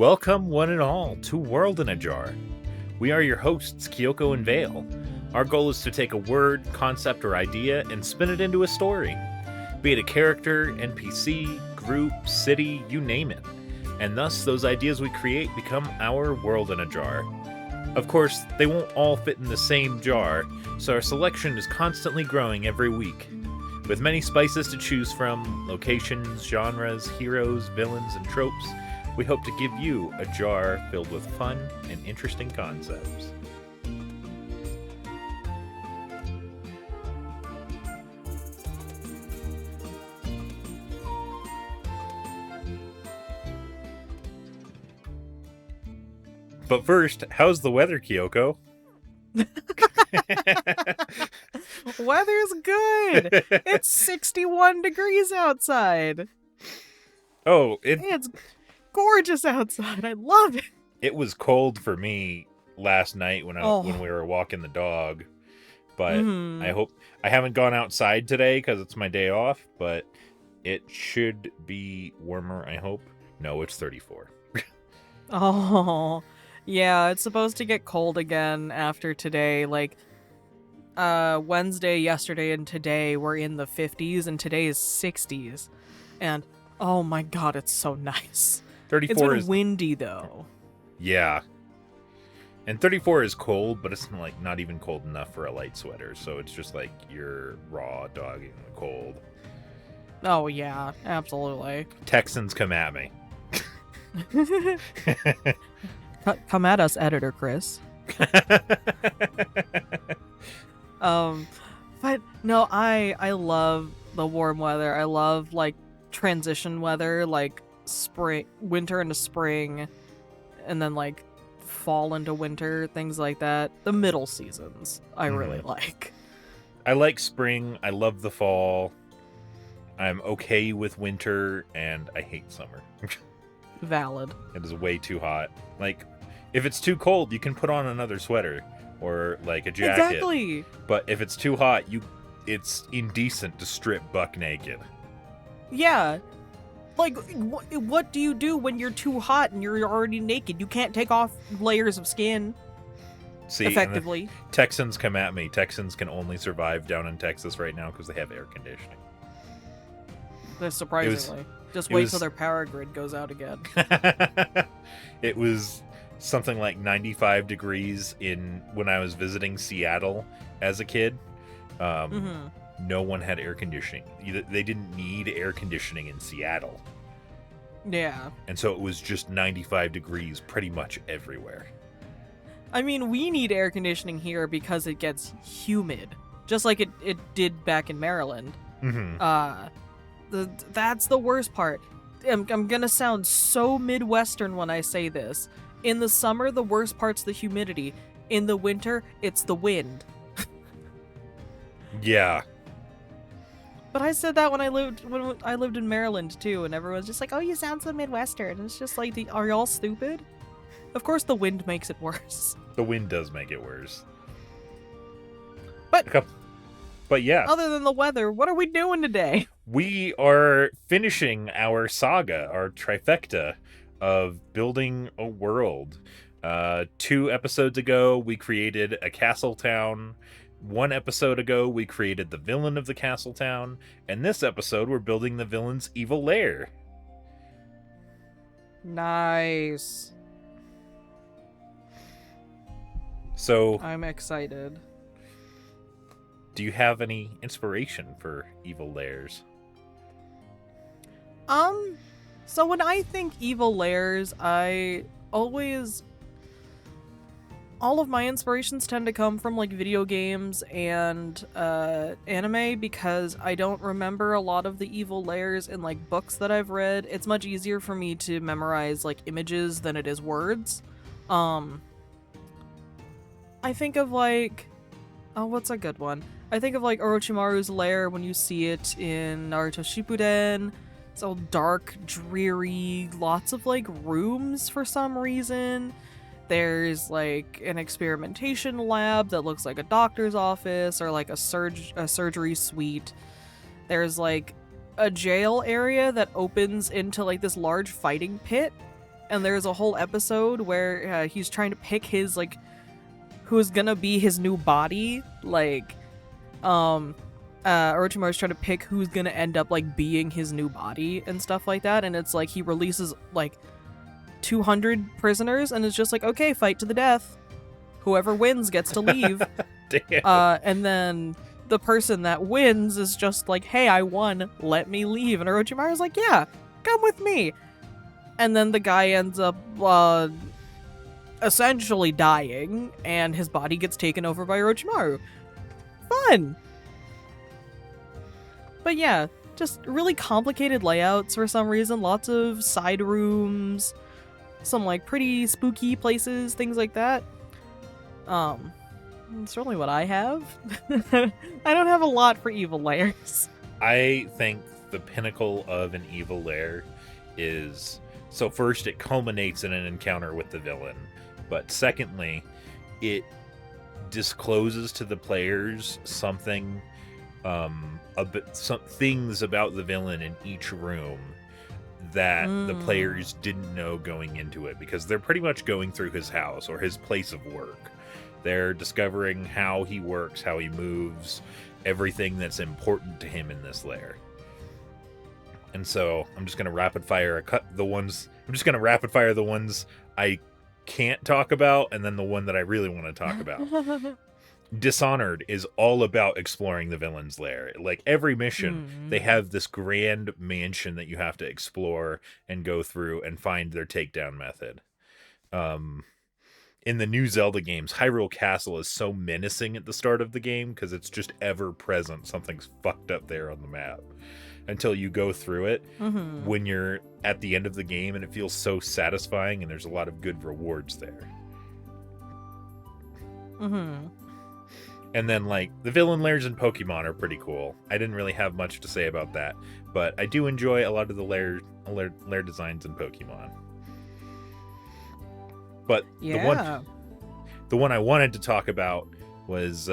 Welcome, one and all, to World in a Jar. We are your hosts, Kyoko and Vale. Our goal is to take a word, concept, or idea and spin it into a story. Be it a character, NPC, group, city, you name it. And thus, those ideas we create become our World in a Jar. Of course, they won't all fit in the same jar, so our selection is constantly growing every week. With many spices to choose from, locations, genres, heroes, villains, and tropes, we hope to give you a jar filled with fun and interesting concepts. But first, how's the weather, Kyoko? Weather's good. It's 61 degrees outside. Oh, It's gorgeous outside. I love it. It was cold for me last night when we were walking the dog. But I haven't gone outside today because it's my day off, but it should be warmer, I hope. No, it's 34. Oh, yeah, it's supposed to get cold again after today. Like, Wednesday, yesterday, and today were in the 50s, and today is 60s. And, oh my god, it's so nice. 34 It's been windy, though. Yeah. And 34 is cold, but it's not even cold enough for a light sweater, so it's just like you're raw dogging the cold. Oh, yeah, absolutely. Texans, come at me. Come at us, editor Chris. But no, I love the warm weather. I love like transition weather, like winter into spring, and then like fall into winter, things like that. The middle seasons I really like. I like spring. I love the fall. I'm okay with winter, and I hate summer. Valid. It is way too hot. Like, if it's too cold, you can put on another sweater or like a jacket. Exactly. But if it's too hot, it's indecent to strip buck naked. Yeah. Like, what do you do when you're too hot and you're already naked? You can't take off layers of skin. See, effectively. Texans come at me. Texans can only survive down in Texas right now because they have air conditioning. Surprisingly. Just wait till their power grid goes out again. It was something like 95 degrees when I was visiting Seattle as a kid. No one had air conditioning. They didn't need air conditioning in Seattle. Yeah. And so it was just 95 degrees pretty much everywhere. I mean, we need air conditioning here because it gets humid. Just like it did back in Maryland. That's the worst part. I'm gonna sound so Midwestern when I say this. In the summer, the worst part's the humidity. In the winter, it's the wind. Yeah. But I said that when I lived in Maryland too, and everyone's just like, "Oh, you sound so Midwestern." And it's just like, are y'all stupid? Of course, the wind makes it worse. The wind does make it worse. But yeah. Other than the weather, what are we doing today? We are finishing our saga, our trifecta of building a world. 2 episodes ago, we created a castle town. 1 episode ago, we created the villain of the castle town. And this episode, we're building the villain's evil lair. Nice. So, I'm excited. Do you have any inspiration for evil lairs? So when I think evil lairs, all of my inspirations tend to come from like video games and anime, because I don't remember a lot of the evil lairs in like books that I've read. It's much easier for me to memorize like images than it is words. I think of like, what's a good one? I think of like Orochimaru's lair when you see it in Naruto Shippuden. It's all dark, dreary, lots of like rooms for some reason. There's like an experimentation lab that looks like a doctor's office or like a surgery suite. There's like a jail area that opens into like this large fighting pit and there's a whole episode where he's trying to pick his, like, who's gonna be his new body. Like, Orochimaru's trying to pick who's gonna end up, like, being his new body and stuff like that, and it's like he releases, like, 200 prisoners, and it's just like, okay, fight to the death. Whoever wins gets to leave. Damn. And then the person that wins is just like, hey, I won, let me leave. And Orochimaru's like, yeah, come with me. And then the guy ends up essentially dying, and his body gets taken over by Orochimaru. Fun! But yeah, just really complicated layouts for some reason. Lots of side rooms, some like pretty spooky places, things like that. It's really what I have. I don't have a lot for evil lairs. I think the pinnacle of an evil lair is, so first it culminates in an encounter with the villain, but secondly, it discloses to the players something, some things about the villain in each room that the players didn't know going into it, because they're pretty much going through his house or his place of work. They're discovering how he works, how he moves, everything that's important to him in this lair. And so I'm just gonna rapid fire the ones I can't talk about, and then the one that I really want to talk about. Dishonored is all about exploring the villain's lair. Like, every mission, they have this grand mansion that you have to explore and go through and find their takedown method. In the new Zelda games, Hyrule Castle is so menacing at the start of the game because it's just ever present. Something's fucked up there on the map until you go through it when you're at the end of the game, and it feels so satisfying, and there's a lot of good rewards there. And then, like, the villain lairs in Pokemon are pretty cool. I didn't really have much to say about that, but I do enjoy a lot of the lair designs in Pokemon. But the one I wanted to talk about was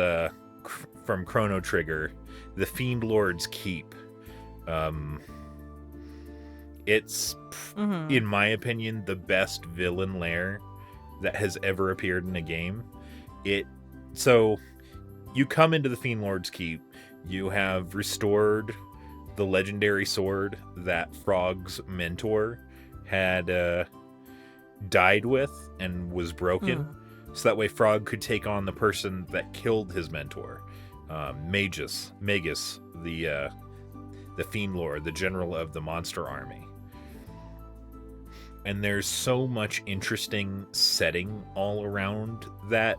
from Chrono Trigger, the Fiend Lord's Keep. It's, in my opinion, the best villain lair that has ever appeared in a game. So you come into the Fiend Lord's Keep, you have restored the legendary sword that Frog's mentor had died with and was broken, so that way Frog could take on the person that killed his mentor, Magus, the Fiend Lord, the general of the monster army. And there's so much interesting setting all around that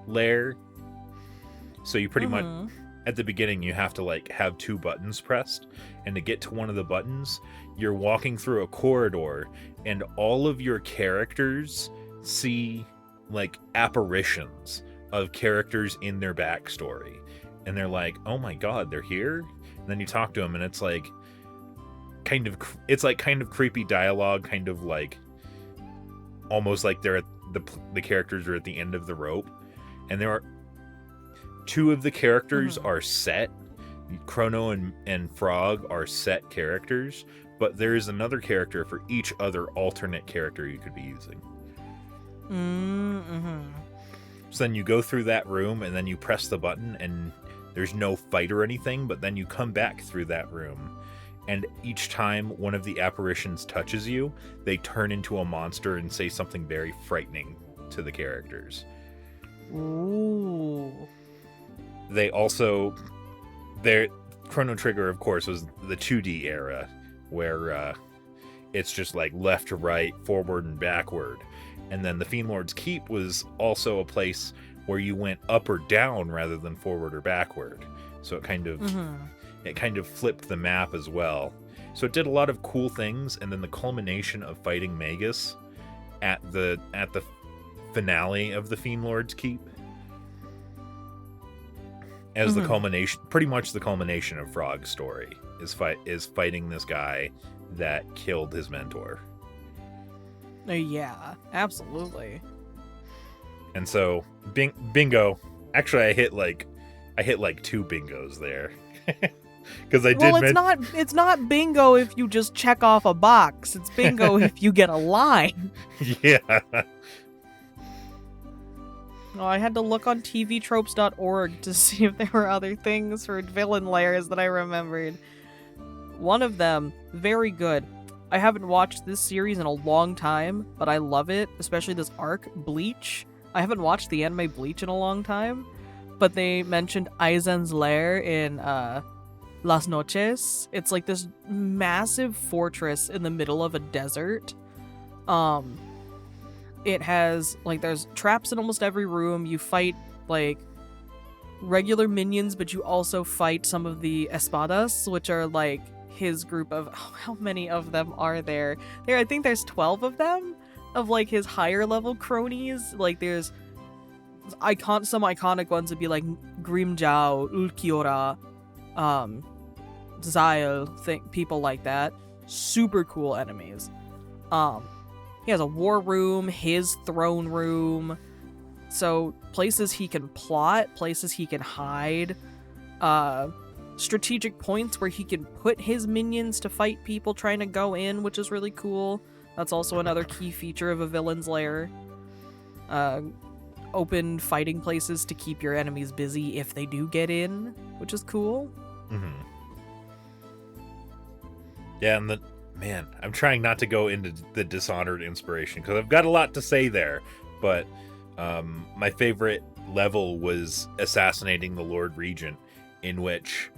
lair. So you pretty much, at the beginning, you have to, like, have 2 buttons pressed, and to get to one of the buttons, you're walking through a corridor, and all of your characters see, like, apparitions of characters in their backstory, and they're like, oh my god, they're here? And then you talk to them, and it's like kind of creepy dialogue, kind of like almost like they're at the characters are at the end of the rope. And there are 2 of the characters are set. Chrono and Frog are set characters, but there is another character for each other alternate character you could be using. So then you go through that room, and then you press the button, and there's no fight or anything, but then you come back through that room, and each time one of the apparitions touches you, they turn into a monster and say something very frightening to the characters. Ooh. They also, their Chrono Trigger, of course, was the 2D era, where it's just like left to right, forward and backward. And then the Fiend Lord's Keep was also a place where you went up or down rather than forward or backward. So it kind of flipped the map as well. So it did a lot of cool things, and then the culmination of fighting Magus at the finale of the Fiend Lord's Keep as the culmination, pretty much the culmination of Frog's story is fighting this guy that killed his mentor. Yeah, absolutely. And so bingo. Actually, I hit like 2 bingos there. Because I did Well, it's not bingo if you just check off a box. It's bingo if you get a line. Yeah. Oh, I had to look on tvtropes.org to see if there were other things for villain lairs that I remembered. One of them, very good. I haven't watched this series in a long time, but I love it, especially this arc, Bleach. I haven't watched the anime Bleach in a long time, but they mentioned Aizen's lair in Las Noches. It's like this massive fortress in the middle of a desert. It has, like, there's traps in almost every room. You fight, like, regular minions, but you also fight some of the espadas, which are, like, his group of... Oh, how many of them are there? I think there's 12 of them, of, like, his higher-level cronies. Like, there's some iconic ones would be, like, Grimjow, Ulquiorra, Zyle, people like that. Super cool enemies. He has a war room, his throne room, so places he can plot, places he can hide, strategic points where he can put his minions to fight people trying to go in, which is really cool. That's also another key feature of a villain's lair. Open fighting places to keep your enemies busy if they do get in, which is cool. Mm-hmm. Yeah, and man, I'm trying not to go into the Dishonored inspiration because I've got a lot to say there, but my favorite level was assassinating the Lord Regent, in which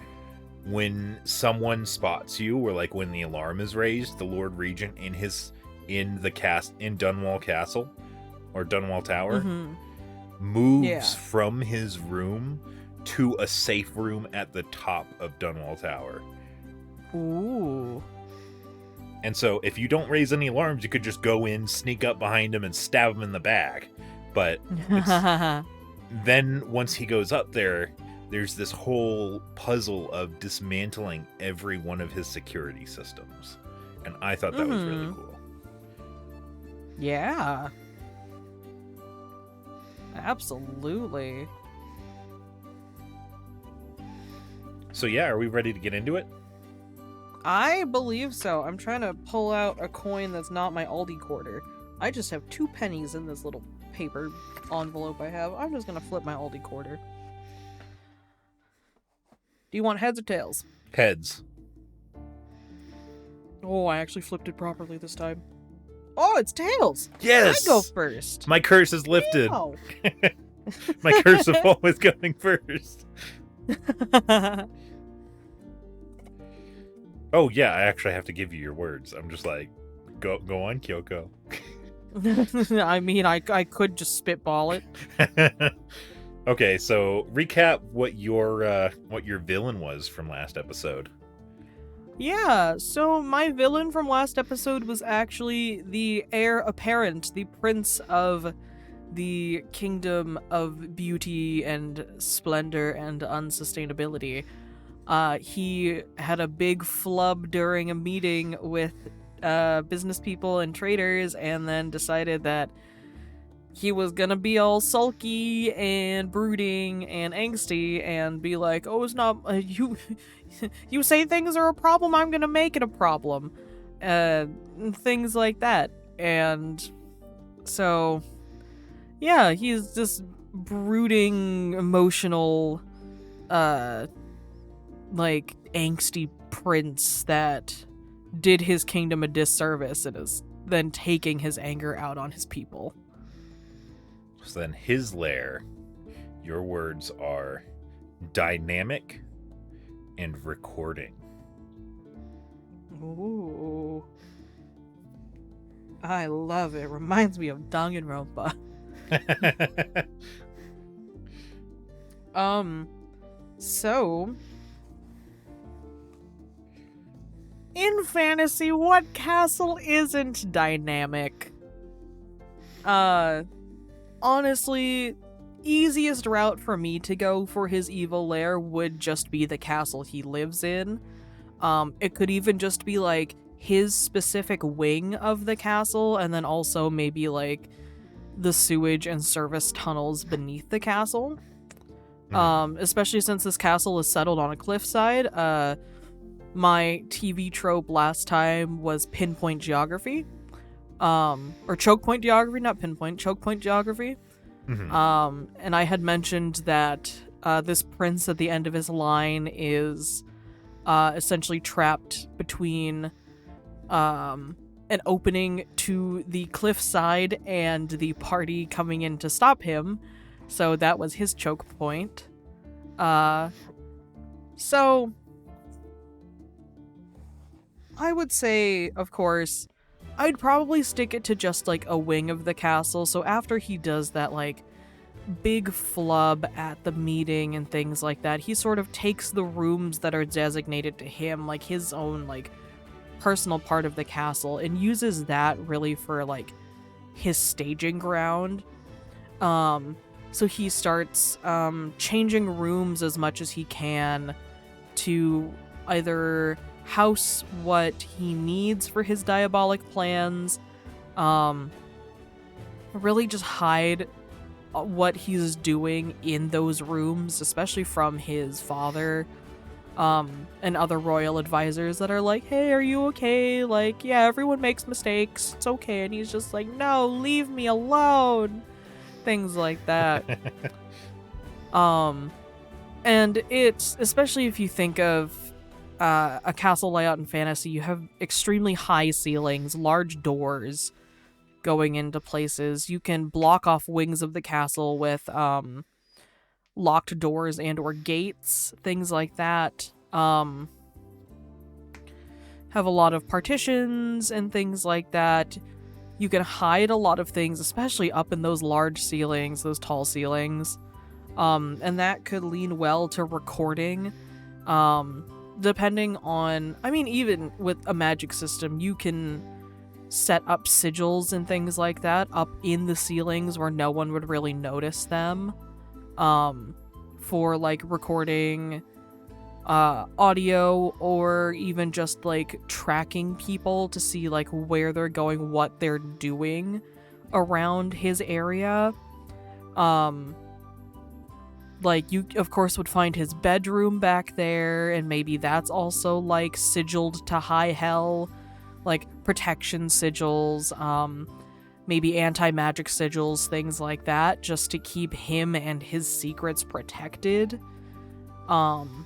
when someone spots you, or like when the alarm is raised, the Lord Regent in Dunwall Castle or Dunwall Tower moves from his room to a safe room at the top of Dunwall Tower. Ooh. And so if you don't raise any alarms, you could just go in, sneak up behind him, and stab him in the back. But then once he goes up there, there's this whole puzzle of dismantling every one of his security systems. And I thought that was really cool. Yeah. Absolutely. So yeah, are we ready to get into it? I believe so. I'm trying to pull out a coin that's not my Aldi quarter. I just have 2 pennies in this little paper envelope I have. I'm just gonna flip my Aldi quarter. Do you want heads or tails? Heads. Oh, I actually flipped it properly this time. Oh, it's tails! Yes! I go first. My curse is lifted. Ew. My curse of always going first. Oh yeah, I actually have to give you your words. I'm just like, go on, Kyoko. I mean, I could just spitball it. Okay, so recap what your villain was from last episode. Yeah, so my villain from last episode was actually the heir apparent, the prince of the kingdom of beauty and splendor and unsustainability. He had a big flub during a meeting with business people and traders, and then decided that he was gonna be all sulky and brooding and angsty and be like, oh, it's not you say things are a problem, I'm gonna make it a problem, things like that. And so yeah, he's this brooding, emotional, like angsty prince that did his kingdom a disservice and is then taking his anger out on his people. So then his lair, your words are dynamic and recording. Ooh. I love it. Reminds me of Danganronpa. So in fantasy, what castle isn't dynamic? Honestly, easiest route for me to go for his evil lair would just be the castle he lives in. It could even just be like his specific wing of the castle, and then also maybe like the sewage and service tunnels beneath the castle. Especially since this castle is settled on a cliffside. My TV trope last time was pinpoint geography. Or choke point geography, not pinpoint, choke point geography. And I had mentioned that this prince at the end of his line is essentially trapped between an opening to the cliffside and the party coming in to stop him. So that was his choke point. So I would say, of course, I'd probably stick it to just like a wing of the castle. So after he does that like big flub at the meeting and things like that, he sort of takes the rooms that are designated to him, like his own like personal part of the castle, and uses that really for like his staging ground. So he starts changing rooms as much as he can to either house what he needs for his diabolic plans, really just hide what he's doing in those rooms, especially from his father and other royal advisors that are like, hey, are you okay? Like, yeah, everyone makes mistakes, it's okay. And he's just like, no, leave me alone. Things like that. And it's, especially if you think of a castle layout in fantasy, you have extremely high ceilings, large doors going into places. You can block off wings of the castle with locked doors and or gates, things like that. Have a lot of partitions and things like that. You can hide a lot of things, especially up in those large ceilings, those tall ceilings. And that could lean well to recording. Depending on, I mean, even with a magic system, you can set up sigils and things like that up in the ceilings where no one would really notice them. For like recording audio, or even just like tracking people to see like where they're going, what they're doing around his area. Like, you of course would find his bedroom back there, and maybe that's also like sigiled to high hell, like protection sigils, maybe anti-magic sigils, things like that, just to keep him and his secrets protected. And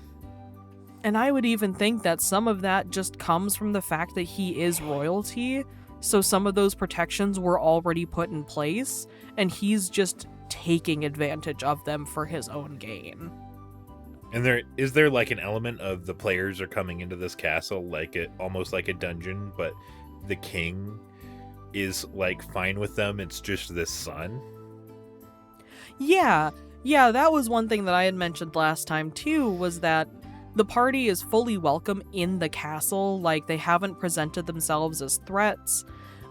I would even think that some of that just comes from the fact that he is royalty, so some of those protections were already put in place, and he's just taking advantage of them for his own gain. And is there like an element of the players are coming into this castle like it almost like a dungeon, but the king is like fine with them, it's just this son? Yeah, that was one thing that I had mentioned last time too, was that the party is fully welcome in the castle. Like, they haven't presented themselves as threats.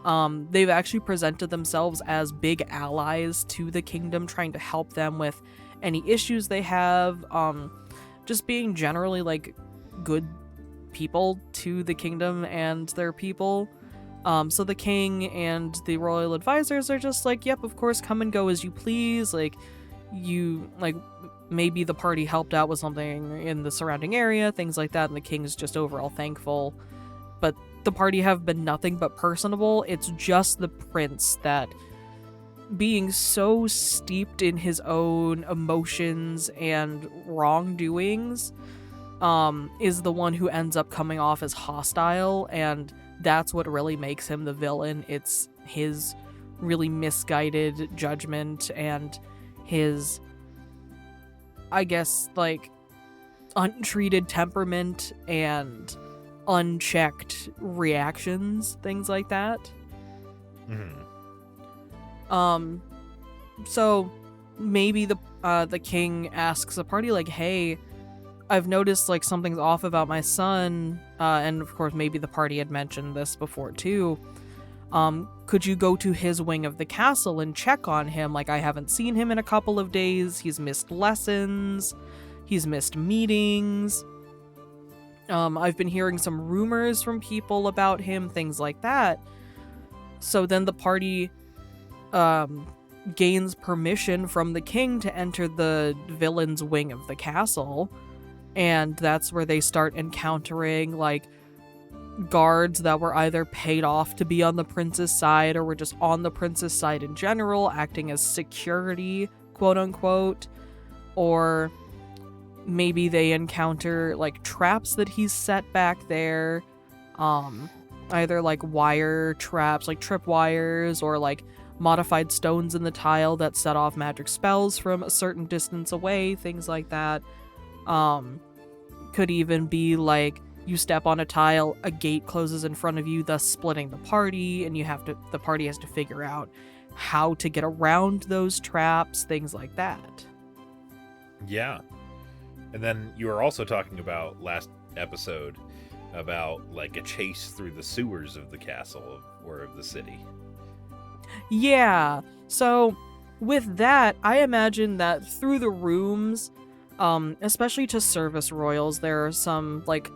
They've actually presented themselves as big allies to the kingdom, trying to help them with any issues they have. Just being generally like good people to the kingdom and their people. So the king and the royal advisors are just like, yep, of course, come and go as you please. Like, you, like, maybe the party helped out with something in the surrounding area, things like that, and the king's just overall thankful. But the party have been nothing but personable. It's just the prince that, being so steeped in his own emotions and wrongdoings, is the one who ends up coming off as hostile, and that's what really makes him the villain. It's his really misguided judgment and his, I guess, like, untreated temperament and unchecked reactions, things like that. So maybe the king asks the party, like, hey, I've noticed like something's off about my son, and of course maybe the party had mentioned this before too. Could you go to his wing of the castle and check on him? Like, I haven't seen him in a couple of days. He's missed lessons. He's missed meetings. I've been hearing some rumors from people about him, things like that. So then the party gains permission from the king to enter the villain's wing of the castle, and that's where they start encountering like guards that were either paid off to be on the prince's side or were just on the prince's side in general, acting as security, quote unquote, or maybe they encounter like traps that he's set back there, either like wire traps, like trip wires, or like modified stones in the tile that set off magic spells from a certain distance away, things like that. Could even be like you step on a tile, a gate closes in front of you, thus splitting the party, and the party has to figure out how to get around those traps, things like that. Yeah. And then you were also talking about last episode about like a chase through the sewers of the castle or of the city. Yeah. So with that, I imagine that through the rooms, especially to service royals, there are some like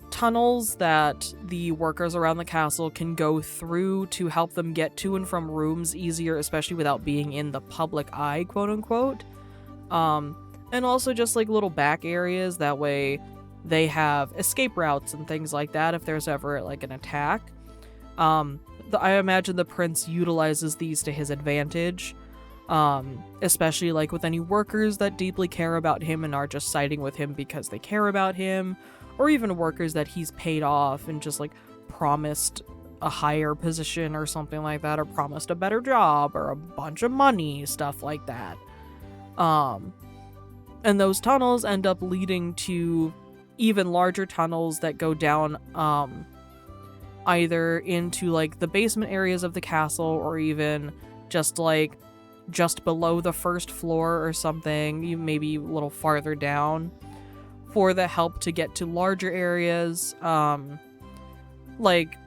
tunnels that the workers around the castle can go through to help them get to and from rooms easier, especially without being in the public eye, quote unquote. And also just like little back areas, that way they have escape routes and things like that if there's ever like an attack. I imagine the prince utilizes these to his advantage, especially like with any workers that deeply care about him and are just siding with him because they care about him, or even workers that he's paid off and just like promised a higher position or something like that, or promised a better job or a bunch of money, stuff like that. And those tunnels end up leading to even larger tunnels that go down either into like the basement areas of the castle, or even just below the first floor or something, maybe a little farther down, for the help to get to larger areas. Like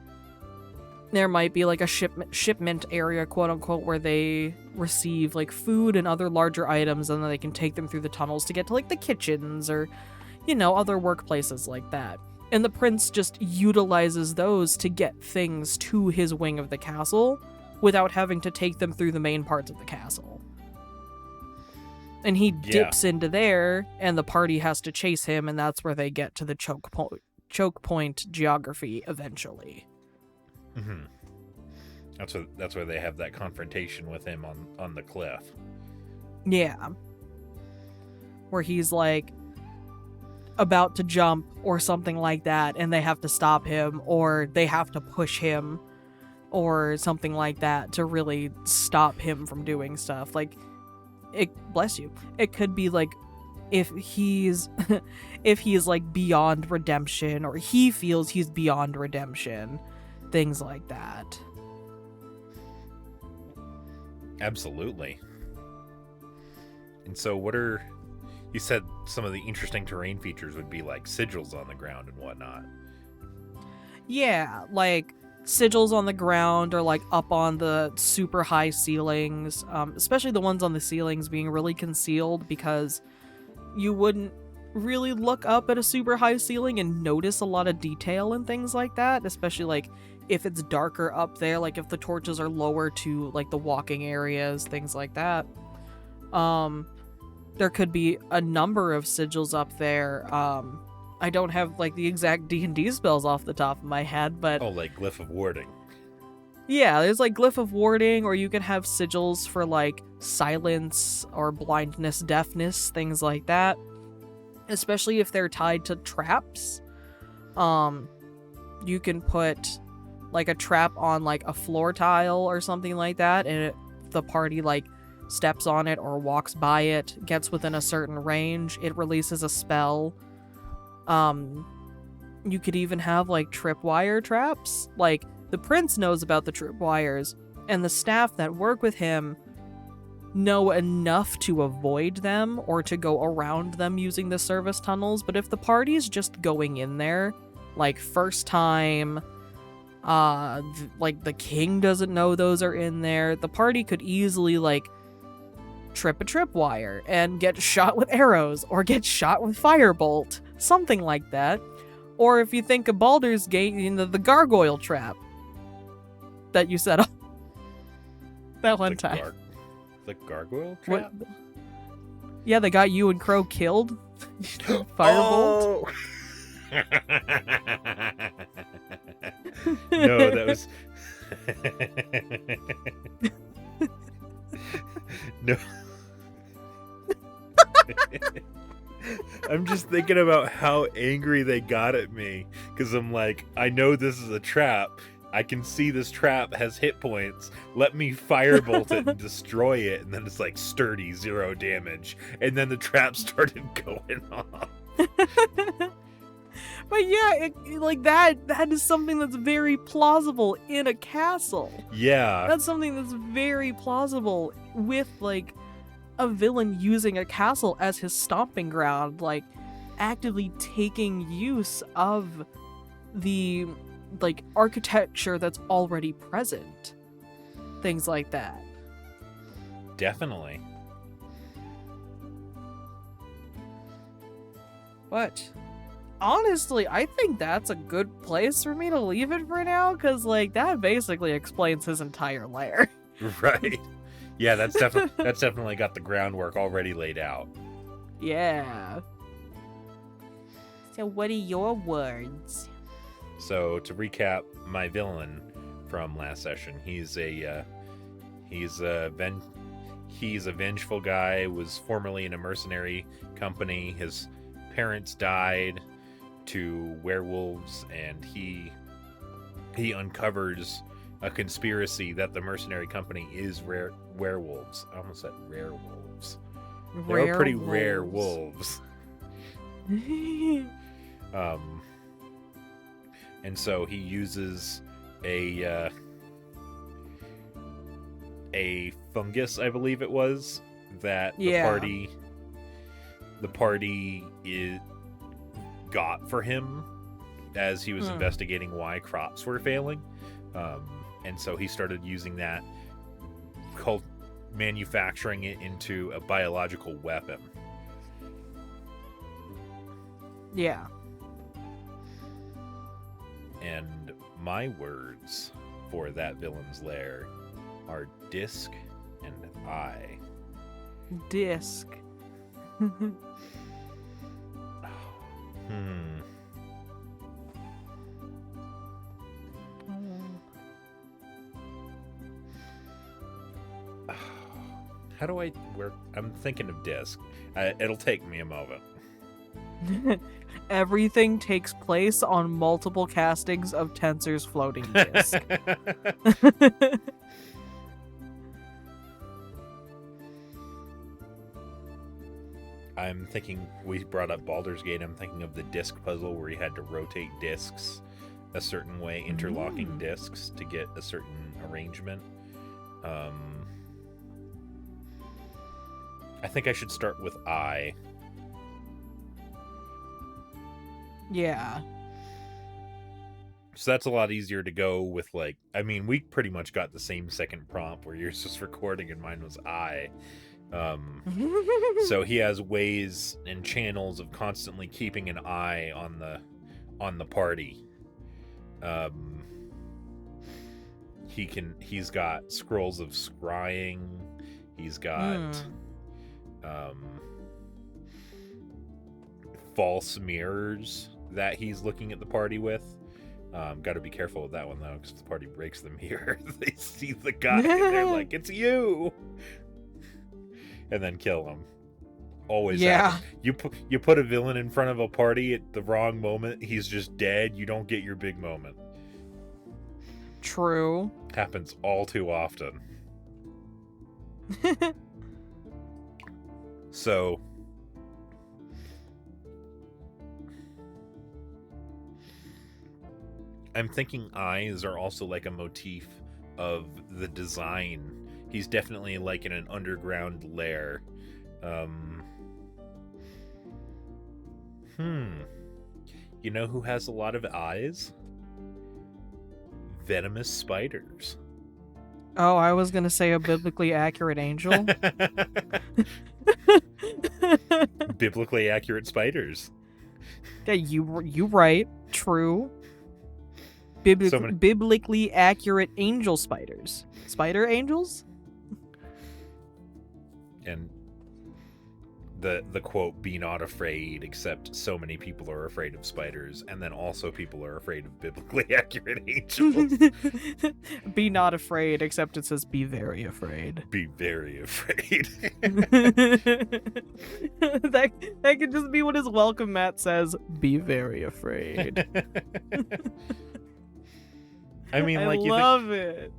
there might be like a shipment area, quote unquote, where they receive like food and other larger items, and then they can take them through the tunnels to get to like the kitchens or, you know, other workplaces like that. And the prince just utilizes those to get things to his wing of the castle without having to take them through the main parts of the castle. And he dips into there, and the party has to chase him, and that's where they get to the choke point geography eventually. Mm-hmm. That's where they have that confrontation with him on the cliff. Yeah. Where he's like about to jump or something like that, and they have to stop him, or they have to push him or something like that to really stop him from doing stuff. Like, bless you. It could be like if he's like beyond redemption, or he feels he's beyond redemption, things like that. Absolutely. And so you said some of the interesting terrain features would be like sigils on the ground and whatnot. Yeah, like sigils on the ground, or like up on the super high ceilings, especially the ones on the ceilings being really concealed, because you wouldn't really look up at a super high ceiling and notice a lot of detail and things like that, especially like if it's darker up there, like if the torches are lower to like the walking areas, things like that. There could be a number of sigils up there. I don't have like the exact D&D spells off the top of my head, but like Glyph of Warding. Yeah, there's like Glyph of Warding, or you can have sigils for like silence or blindness, deafness, things like that. Especially if they're tied to traps. You can put like a trap on like a floor tile or something like that, and the party like steps on it or walks by it, gets within a certain range, it releases a spell. You could even have like tripwire traps. Like, the prince knows about the tripwires, and the staff that work with him know enough to avoid them or to go around them using the service tunnels. But if the party's just going in there, like first time, like the king doesn't know those are in there, the party could easily like trip a tripwire and get shot with arrows or get shot with firebolt, something like that. Or if you think of Baldur's Gate, you know, the gargoyle trap that you set up that one time. The gargoyle What? trap? Yeah, they got you and Crow killed. Firebolt. Oh! No, that was no. I'm just thinking about how angry they got at me, because I'm like, I know this is a trap. I can see this trap has hit points. Let me firebolt it and destroy it. And then it's like sturdy, 0 damage. And then the trap started going off. But yeah, like that is something that's very plausible in a castle. Yeah. That's something that's very plausible with like a villain using a castle as his stomping ground, like actively taking use of the like architecture that's already present. Things like that. Definitely. But honestly, I think that's a good place for me to leave it for now, because like that basically explains his entire lair. Right. Yeah, that's definitely got the groundwork already laid out. Yeah. So what are your words? So to recap, my villain from last session, he's a vengeful guy. Was formerly in a mercenary company. His parents died to werewolves, and he uncovers a conspiracy that the mercenary company is werewolves. I almost said rare wolves. They're pretty rare wolves. And so he uses a fungus, I believe it was, that the party got for him as he was investigating why crops were failing. And so he started using that, manufacturing it into a biological weapon. Yeah. And my words for that villain's lair are disc and eye. Disc. How do I work? I'm thinking of disc. It'll take me a moment. Everything takes place on multiple castings of Tensor's floating disc. I'm thinking, we brought up Baldur's Gate, I'm thinking of the disc puzzle where you had to rotate discs a certain way, interlocking discs to get a certain arrangement. I think I should start with eye. Yeah. So that's a lot easier to go with, like, I mean, we pretty much got the same second prompt where yours was recording and mine was eye. So he has ways and channels of constantly keeping an eye on the party. He's got scrolls of scrying. He's got false mirrors that he's looking at the party with. Got to be careful with that one though, because if the party breaks the mirror, they see the guy and they're like, "It's you," and then kill him. Always happens. You put a villain in front of a party at the wrong moment, he's just dead. You don't get your big moment. True. Happens all too often. So I'm thinking eyes are also like a motif of the design. He's definitely like in an underground lair. You know who has a lot of eyes? Venomous spiders. Oh, I was gonna say a biblically accurate angel. Biblically accurate spiders. Yeah, you right. True. Biblically accurate angel spiders. Spider angels? and the quote, "Be not afraid, except so many people are afraid of spiders, and then also people are afraid of biblically accurate angels." Be not afraid, except it says be very afraid. Be very afraid. that could just be what his welcome mat says. Be very afraid. I mean, like, I love it.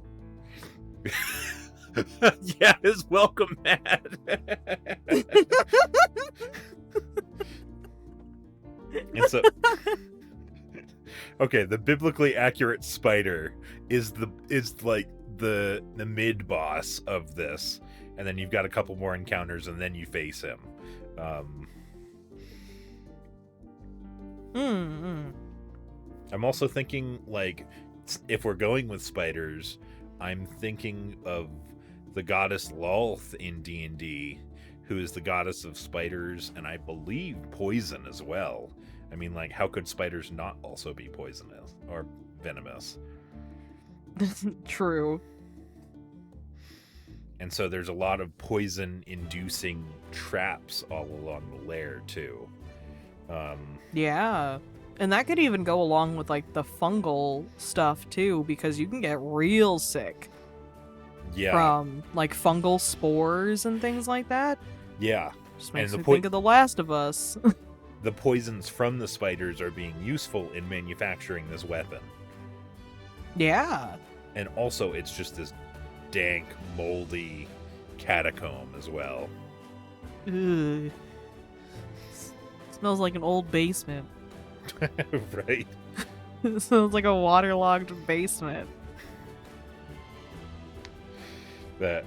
Yeah, his welcome mat. And so, okay, the biblically accurate spider is like the mid boss of this, and then you've got a couple more encounters, and then you face him. I'm also thinking, like, if we're going with spiders, I'm thinking of the goddess Lolth in D&D, who is the goddess of spiders and I believe poison as well. I mean, like, how could spiders not also be poisonous or venomous? True. And so there's a lot of poison-inducing traps all along the lair, too. Yeah. And that could even go along with, like, the fungal stuff, too, because you can get real sick. Yeah. From, like, fungal spores and things like that. Yeah. Just makes me think of The Last of Us. The poisons from the spiders are being useful in manufacturing this weapon. Yeah. And also, it's just this dank, moldy catacomb as well. Ugh. Smells like an old basement. Right? It sounds like a waterlogged basement. That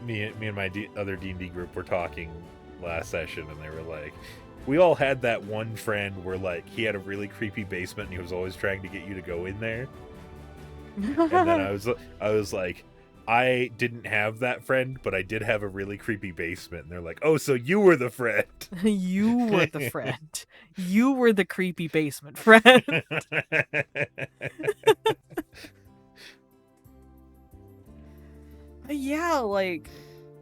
me and my other D&D group were talking last session, and they were like, we all had that one friend where, like, he had a really creepy basement and he was always trying to get you to go in there. And then I was like, I didn't have that friend, but I did have a really creepy basement. And they're like, oh, so you were the friend. You were the friend. You were the creepy basement friend. Yeah, like,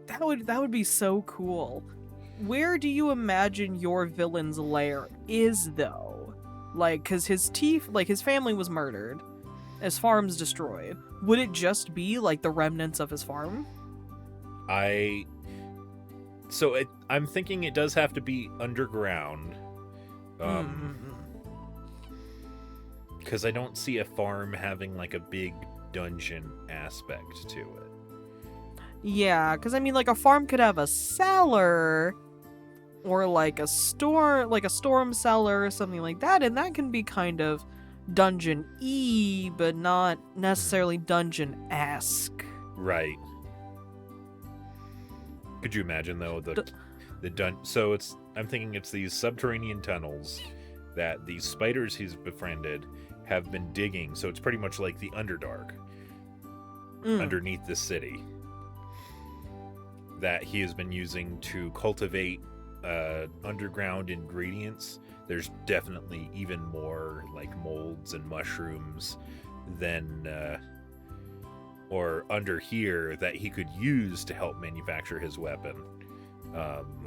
that would be so cool. Where do you imagine your villain's lair is, though? Like, because his family was murdered. His farm's destroyed. Would it just be, like, the remnants of his farm? I'm thinking it does have to be underground. Because I don't see a farm having, like, a big dungeon aspect to it. Yeah, because I mean, like, a farm could have a cellar, or like a storm cellar or something like that, and that can be kind of dungeon-y, but not necessarily dungeon-esque. Right. Could you imagine, though, so I'm thinking it's these subterranean tunnels that these spiders he's befriended have been digging, so it's pretty much like the Underdark underneath this city that he has been using to cultivate underground ingredients. There's definitely even more, like, molds and mushrooms than or under here that he could use to help manufacture his weapon.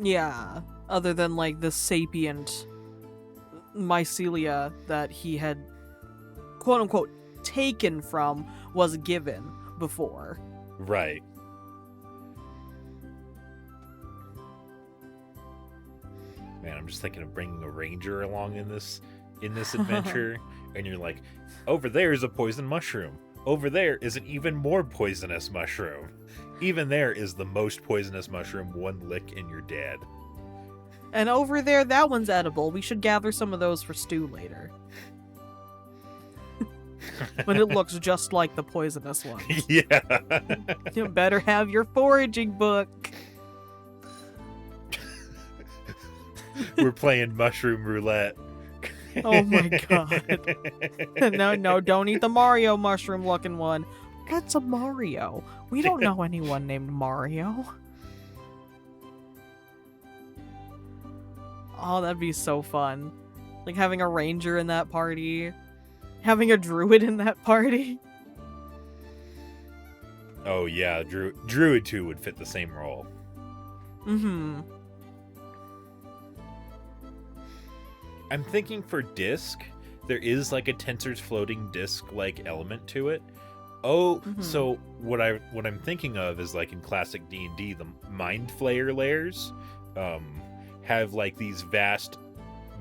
Yeah, other than, like, the sapient mycelia that he had, quote unquote, taken from, was given before. Right. Man, I'm just thinking of bringing a ranger along in this adventure, and you're like, over there is a poison mushroom. Over there is an even more poisonous mushroom. Even there is the most poisonous mushroom. One lick and you're dead. And over there, that one's edible. We should gather some of those for stew later. But it looks just like the poisonous one. Yeah. You better have your foraging book. We're playing mushroom roulette. Oh my god. No, don't eat the Mario mushroom looking one. What's a Mario? We don't know anyone named Mario. Oh, that'd be so fun. Like, having a ranger in that party. Having a druid in that party. Oh yeah, Druid 2 would fit the same role. Mm-hmm. I'm thinking for disc, there is like a Tensor's floating disc-like element to it. Oh, so what I'm thinking of is like in classic D&D, the Mind Flayer lairs have like these vast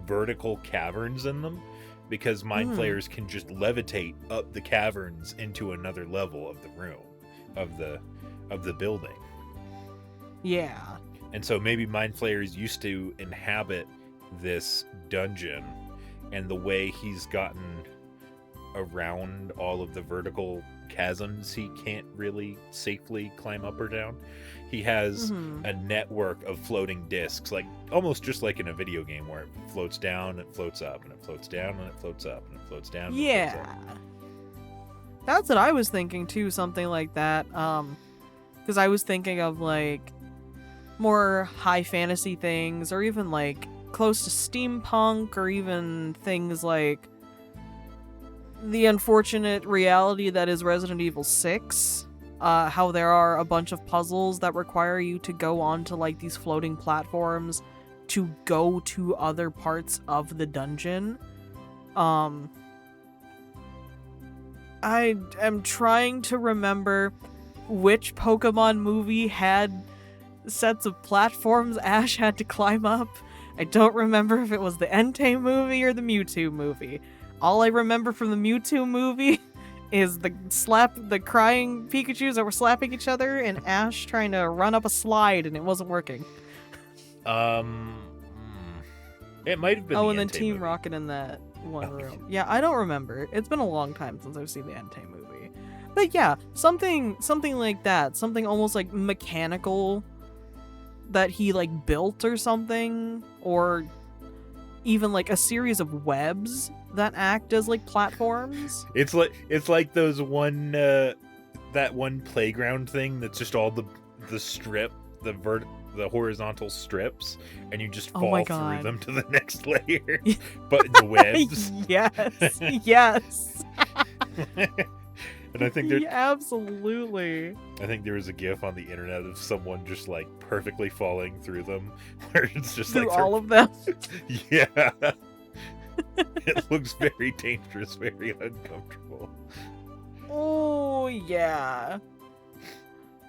vertical caverns in them, because Mind Flayers can just levitate up the caverns into another level of the room, of the building. Yeah. And so maybe Mind Flayers used to inhabit this dungeon, and the way he's gotten around all of the vertical chasms he can't really safely climb up or down, he has a network of floating discs, like almost just like in a video game where it floats down, it floats up, and it floats down, and it floats up, and it floats down. Yeah. That's what I was thinking too, something like that. Because I was thinking of like more high fantasy things, or even like close to steampunk, or even things like the unfortunate reality that is Resident Evil 6. How there are a bunch of puzzles that require you to go onto like these floating platforms to go to other parts of the dungeon. I am trying to remember which Pokemon movie had sets of platforms Ash had to climb up. I don't remember if it was the Entei movie or the Mewtwo movie. All I remember from the Mewtwo movie is the crying Pikachus that were slapping each other, and Ash trying to run up a slide and it wasn't working. It might have been. Oh, the and then Entei Team movie. Rocket in that one room. Yeah, I don't remember. It's been a long time since I've seen the Entei movie. But yeah, something like that. Something almost like mechanical that he like built or something, or even like a series of webs that act as like platforms. It's like those one that one playground thing that's just all the strip, the horizontal strips, and you just fall through them to the next layer. But the webs. Yes. Yes. And I think there absolutely. I think there was a GIF on the internet of someone just like perfectly falling through them, where it's just through like all of them. Yeah. It looks very dangerous, very uncomfortable. Oh yeah.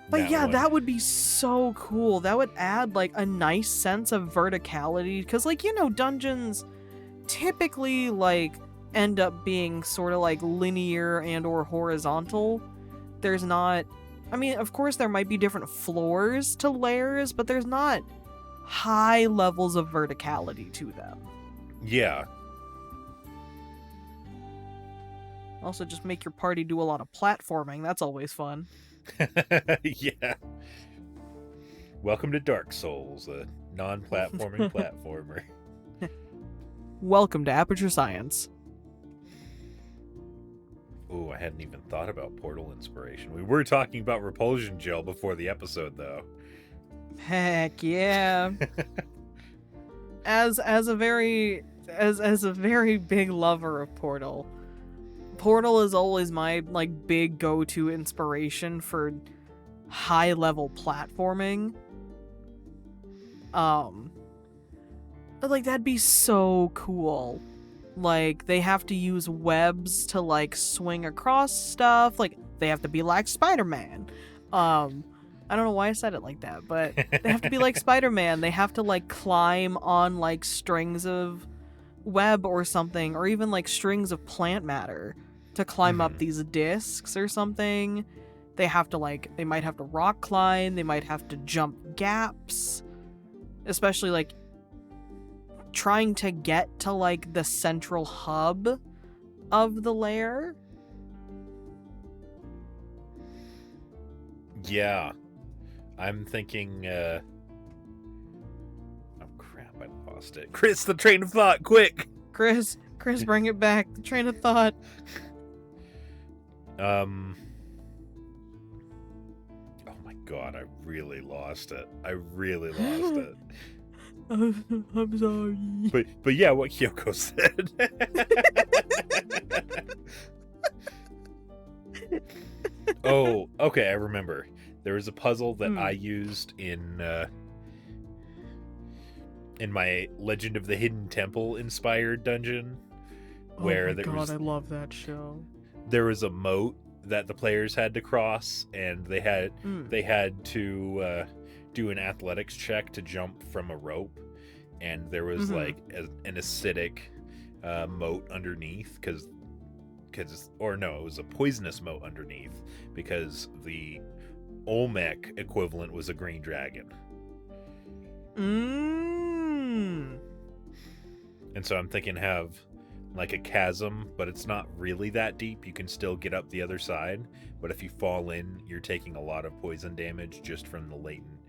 But yeah, that would be so cool. That would add like a nice sense of verticality, because like, you know, dungeons typically like end up being sort of like linear and or horizontal. There's not, I mean, of course there might be different floors to lairs, but there's not high levels of verticality to them. Yeah. Also, just make your party do a lot of platforming. That's always fun. Yeah. Welcome to Dark Souls, a non-platforming platformer. Welcome to Aperture Science. Ooh, I hadn't even thought about Portal inspiration. We were talking about repulsion gel before the episode, though. Heck yeah. as a very big lover of Portal, Portal is always my like big go-to inspiration for high level platforming. But like that'd be so cool. Like they have to use webs to like swing across stuff. Like they have to be like Spider-Man. I don't know why I said it like that, but they have to be like Spider-Man. They have to like climb on like strings of web or something, or even like strings of plant matter to climb up these discs or something. They might have to rock climb, they might have to jump gaps, especially like trying to get to like the central hub of the lair. Yeah. I'm thinking, oh crap, I lost it. Chris, the train of thought, quick! Chris, bring it back. The train of thought. Oh my god, I really lost it. I'm sorry. But yeah, what Kyoko said. Oh, okay, I remember. There was a puzzle that I used in in my Legend of the Hidden Temple inspired dungeon, where oh my god, I love that show. there was a moat that the players had to cross, and they had to do an athletics check to jump from a rope, and there was like an acidic moat underneath because or no, it was a poisonous moat underneath because the Olmec equivalent was a green dragon. And so I'm thinking have like a chasm, but it's not really that deep. You can still get up the other side, but if you fall in, you're taking a lot of poison damage just from the latent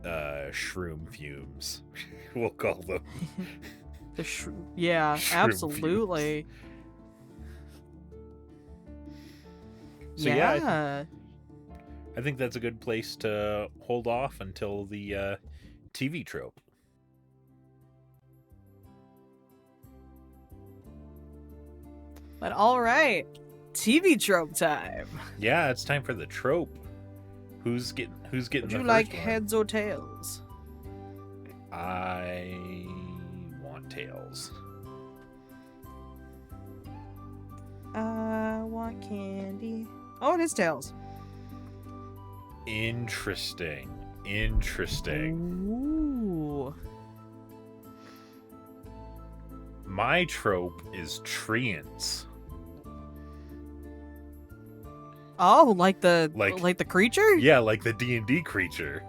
shroom fumes. We'll call them. Yeah, Shroom absolutely. fumes. So yeah, I think that's a good place to hold off until the TV trope. But all right, TV trope time. Yeah, it's time for the trope. Who's getting Would the you first like one? heads or tails? I want tails. I want candy. Oh, it is tails. Interesting. Ooh. My trope is treants. Oh, like the creature? Yeah, like the D&D creature.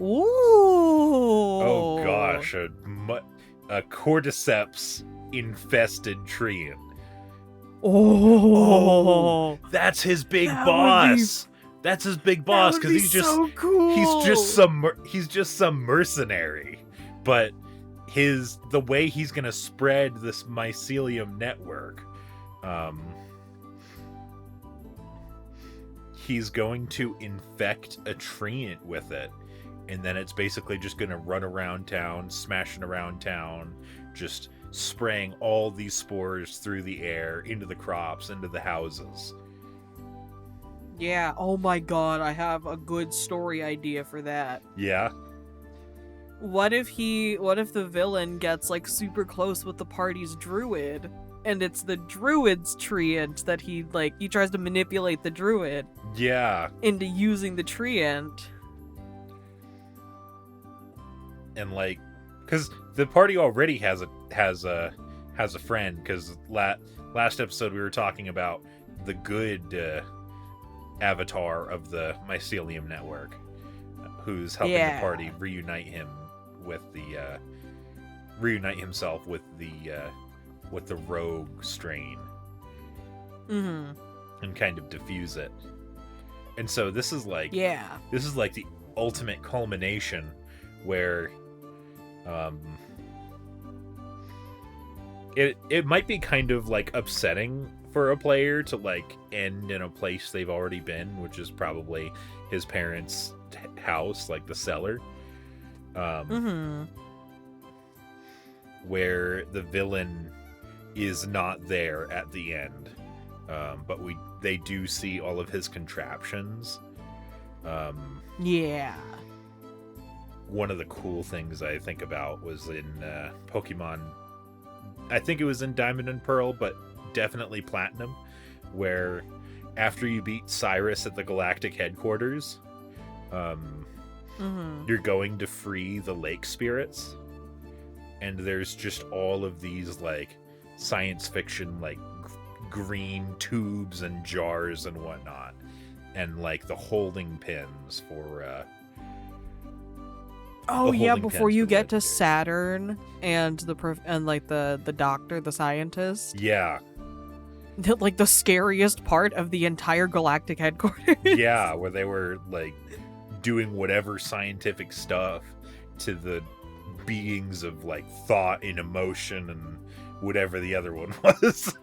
Ooh. Oh gosh, a cordyceps infested treant. Oh, That's his big That boss. That's his big boss because he's just so cool. he's just some mercenary. But the way he's gonna spread this mycelium network, he's going to infect a treant with it, and then it's basically just gonna run around town, smashing around town, just spraying all these spores through the air, into the crops, into the houses. Yeah, oh my god, I have a good story idea for that. Yeah. What if the villain gets like super close with the party's druid, and it's the druid's treant that he tries to manipulate the druid Yeah. into using the treant. And because the party already has a friend, because last episode we were talking about the good avatar of the mycelium network, who's helping the party reunite himself with the rogue strain, and kind of diffuse it. And so this is like the ultimate culmination where it might be kind of like upsetting for a player to end in a place they've already been, which is probably his parents' house, like the cellar, where the villain is not there at the end, but they do see all of his contraptions. One of the cool things I think about was in Pokemon, I think it was in Diamond and Pearl, but definitely Platinum, where after you beat Cyrus at the Galactic Headquarters, you're going to free the lake spirits, and there's just all of these science fiction green tubes and jars and whatnot, and the holding pins for before you get to Saturn and the doctor, the scientist. Yeah. The scariest part of the entire Galactic Headquarters. Yeah, where they were doing whatever scientific stuff to the beings of thought and emotion and whatever the other one was.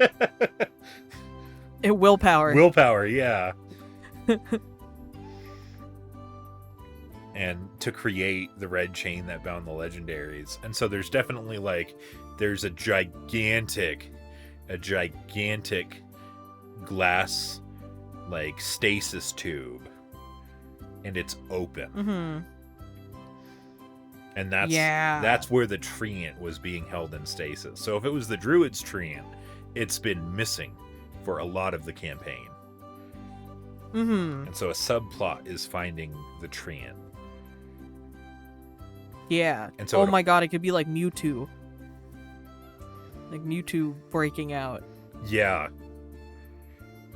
Willpower, yeah. And to create the red chain that bound the legendaries. And so there's definitely there's a gigantic glass stasis tube, and it's open. And Yeah. that's where the treant was being held in stasis. So if it was the druid's treant, it's been missing for a lot of the campaign. Mm-hmm. And so a subplot is finding the treant. Yeah. And so oh my god, it could be like Mewtwo. Like Mewtwo breaking out. Yeah.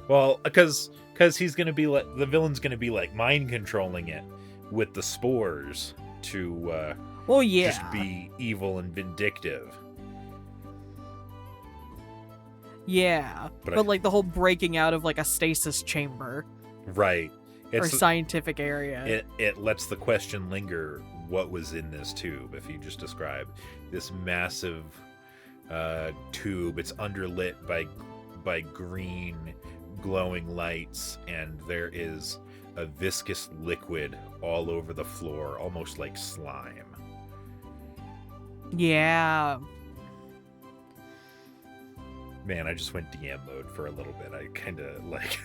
Well, because he's gonna be like, the villain's gonna be like mind controlling it with the spores to Oh yeah. just be evil and vindictive. Yeah. But like the whole breaking out of like a stasis chamber. Right. Or scientific area. It lets the question linger, what was in this tube? If you just describe this massive tube, it's underlit by green glowing lights, and there is a viscous liquid all over the floor, almost like slime. Yeah. Man, I just went DM mode for a little bit. I kind of like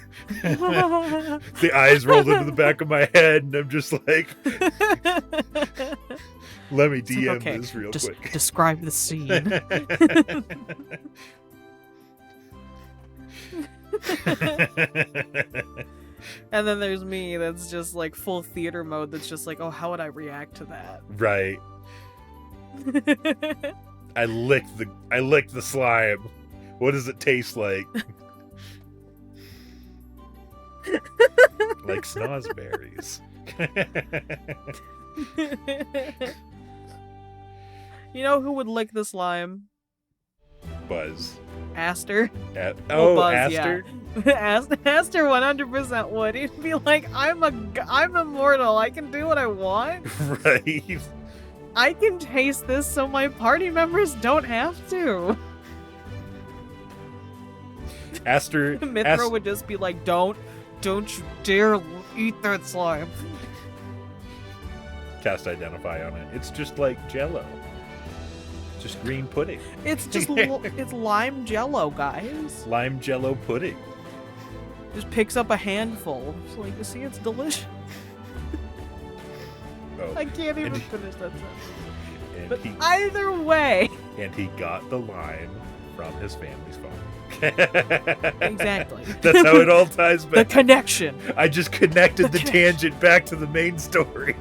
the eyes rolled into the back of my head, and I'm just like, let me DM okay, this real just quick. Describe the scene. And then there's me that's just like full theater mode, that's just like, oh, how would I react to that? Right. I licked the slime. What does it taste like? Like snozberries. You know who would lick the slime? Buzz. Aster. Buzz, Yeah. Aster? Aster 100% would. He'd be like, I'm immortal. I can do what I want. Right. I can taste this so my party members don't have to. Aster would just be like, don't you dare eat that slime. Cast Identify on it. It's just like Jello. Just green pudding. It's just it's lime Jello, guys. Lime Jello pudding. Just picks up a handful. It's like, you see, it's delicious. Oh. I can't even finish that sentence. But he, either way. And he got the lime from his family's farm. Exactly. That's how it all ties back. The connection. I just connected the tangent back to the main story.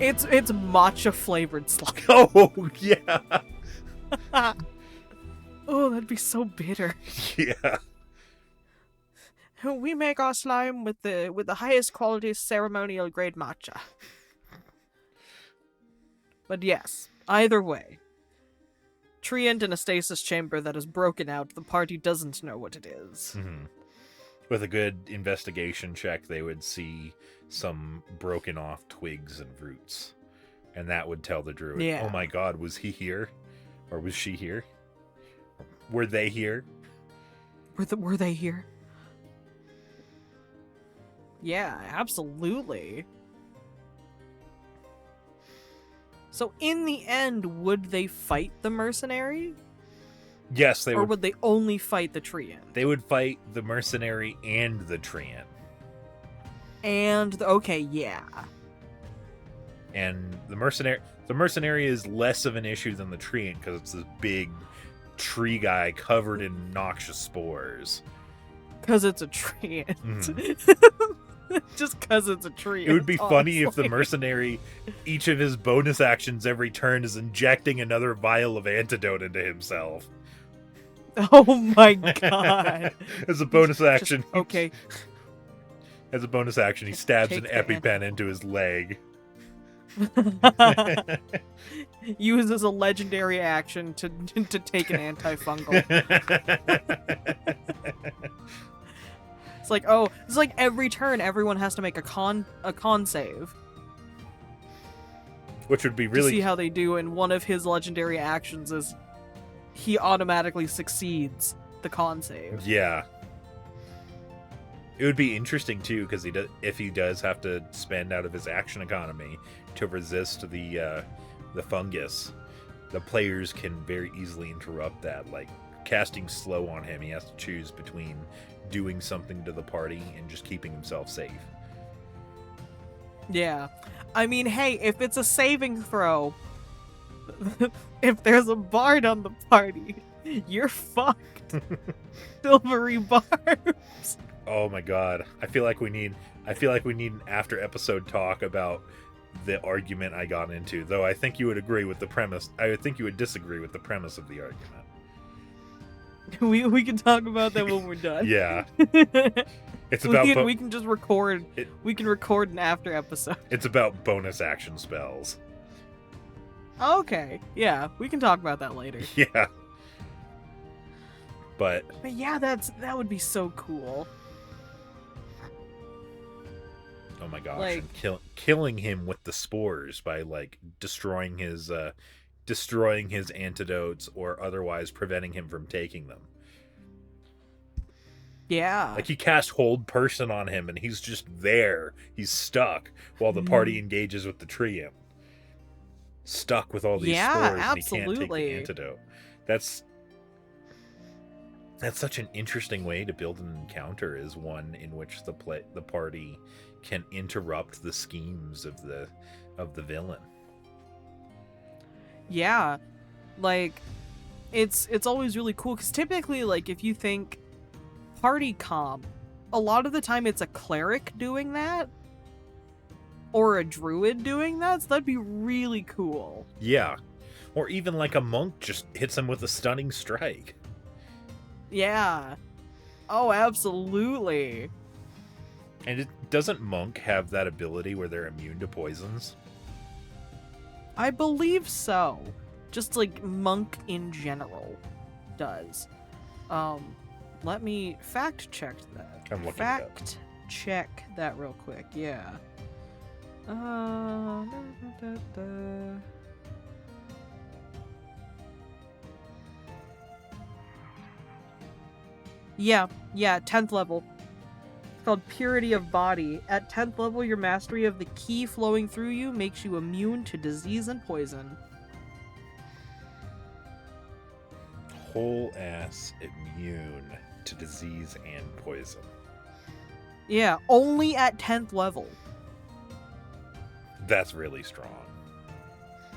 It's matcha flavored slime. Oh yeah. Oh, that'd be so bitter. Yeah. We make our slime with the highest quality ceremonial grade matcha. But yes, either way. Treant in a stasis chamber that is broken out, the party doesn't know what it is. Mm-hmm. With a good investigation check, they would see some broken off twigs and roots. And that would tell the druid, yeah. Oh my god, was he here? Or was she here? Were they here? Were they here? Yeah, absolutely. So in the end, would they fight the mercenary? Yes, they would. Or would they only fight the treant? They would fight the mercenary and the treant. And okay, yeah. And the mercenary is less of an issue than the treant because it's this big tree guy covered in noxious spores. Because it's a treant. Mm. Just because it's a treant. It would be funny if the honestly. mercenary, each of his bonus actions every turn is injecting another vial of antidote into himself. Oh my god. As a bonus action. Just, okay. As a bonus action, he stabs an Take EpiPen into his leg. Uses a legendary action to take an antifungal. It's like, oh, it's like every turn everyone has to make a con save. Which would be To really see how they do, and one of his legendary actions is he automatically succeeds the con save. Yeah. It would be interesting too, because if he does have to spend out of his action economy to resist the fungus, the players can very easily interrupt that. Like casting slow on him, he has to choose between doing something to the party and just keeping himself safe. Yeah. I mean, hey, if it's a saving throw, if there's a bard on the party, you're fucked. Silvery barbs. Oh my god. I feel like we need an after episode talk about the argument I got into, though I think you would agree with the premise. I think you would disagree with the premise of the argument. We can talk about that when we're done. Yeah. It's about we can just record. We can record an after episode. It's about bonus action spells. Okay, yeah, we can talk about that later. Yeah. But yeah, that would be so cool. Oh my gosh! Like, and killing him with the spores by like destroying his antidotes or otherwise preventing him from taking them. Yeah. Like he cast Hold Person on him and he's just there. He's stuck while the party engages with the treant. Stuck with all these spores and he can't take the antidote. That's such an interesting way to build an encounter, is one in which the party can interrupt the schemes of the villain. Yeah. Like it's always really cool cuz typically, like, if you think party comp, a lot of the time it's a cleric doing that or a druid doing that, so that'd be really cool. Yeah. Or even like a monk just hits him with a stunning strike. Yeah. Oh, absolutely. And doesn't monk have that ability where they're immune to poisons? I believe so. Just like monk in general does. Let me fact check that. I'm looking fact check that real quick. Yeah. Yeah, 10th level. It's called Purity of Body. At 10th level, your mastery of the ki flowing through you makes you immune to disease and poison. Whole ass immune to disease and poison. Yeah, only at 10th level. That's really strong.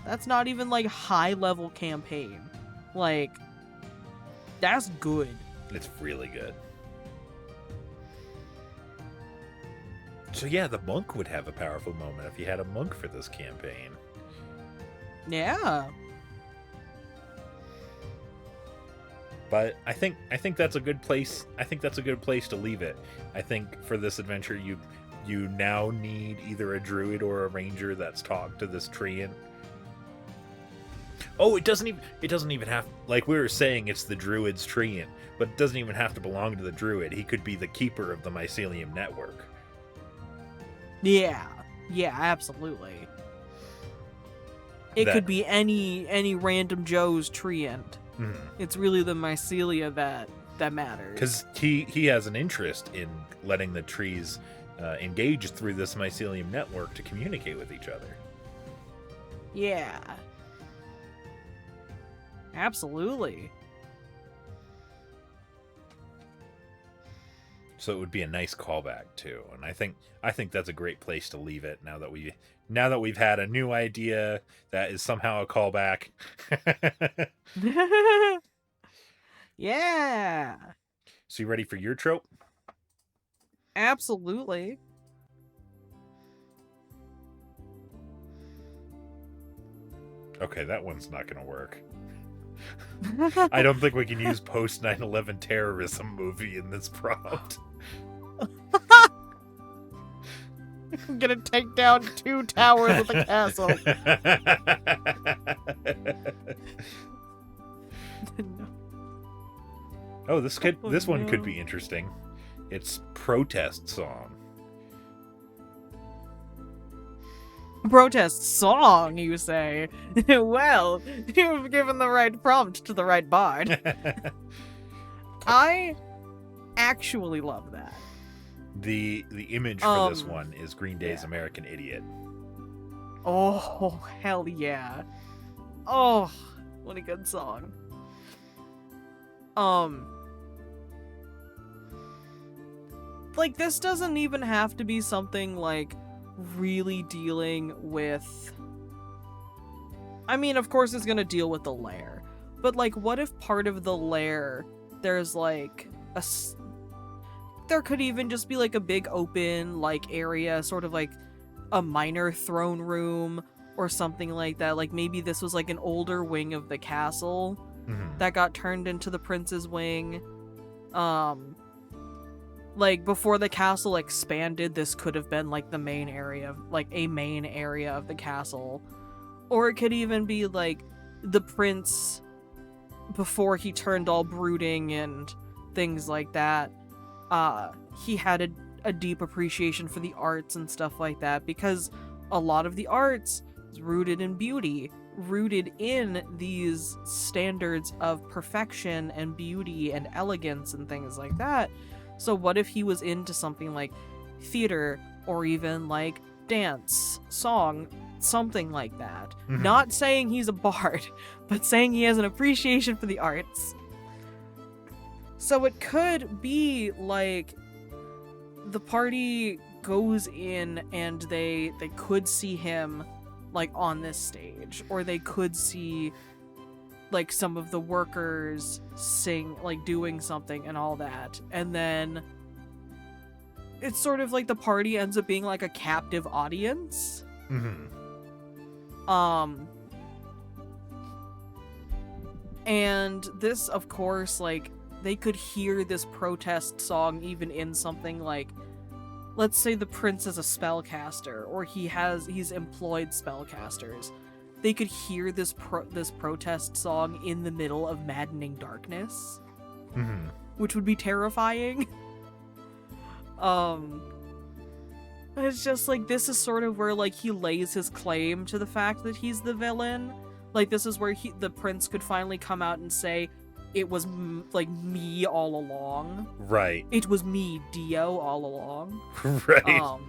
That's not even like high level campaign. Like, that's good. It's really good. So yeah, the monk would have a powerful moment if you had a monk for this campaign. Yeah. But I think that's a good place. I think that's a good place to leave it. I think for this adventure, you now need either a druid or a ranger that's talked to this treant. Oh, it doesn't even have, like we were saying, it's the druid's treant, but it doesn't even have to belong to the druid. He could be the keeper of the mycelium network. Yeah, absolutely. It could be any random Joe's treant. Mm-hmm. It's really the mycelia that matters. Because he has an interest in letting the trees engage through this mycelium network to communicate with each other. Yeah. Absolutely. So it would be a nice callback too, and I think that's a great place to leave it now that we've had a new idea that is somehow a callback. Yeah. So you ready for your trope? Absolutely. Okay, that one's not gonna work. I don't think we can use post 9/11 terrorism movie in this prompt. I'm gonna take down 2 towers of the castle. No. Oh, this one could be interesting. It's protest song. Protest song, you say? Well, you've given the right prompt to the right bard. I actually love that. The image for this one is Green Day's American Idiot. Oh, hell yeah. Oh, what a good song. Like, this doesn't even have to be something like really dealing with, I mean, of course it's gonna deal with the lair, but like, what if part of the lair there's like there could even just be like a big open like area, sort of like a minor throne room or something like that. Like maybe this was like an older wing of the castle that got turned into the prince's wing. Like before the castle expanded, this could have been like the main area, like a main area of the castle. Or it could even be like the prince before he turned all brooding and things like that. He had a deep appreciation for the arts and stuff like that, because a lot of the arts is rooted in beauty, rooted in these standards of perfection and beauty and elegance and things like that. So what if he was into something like theater or even like dance, song, something like that? Not saying he's a bard, but saying he has an appreciation for the arts. So it could be like the party goes in and they could see him like on this stage, or they could see like some of the workers sing, like doing something and all that. And then it's sort of like the party ends up being like a captive audience. And this, of course, like they could hear this protest song even in something like, let's say the prince is a spellcaster, or he's employed spellcasters. They could hear this protest song in the middle of maddening darkness, which would be terrifying. It's just like, this is sort of where like he lays his claim to the fact that he's the villain. Like this is where the prince could finally come out and say, it was like me all along. Right. It was me, Dio, all along. Right.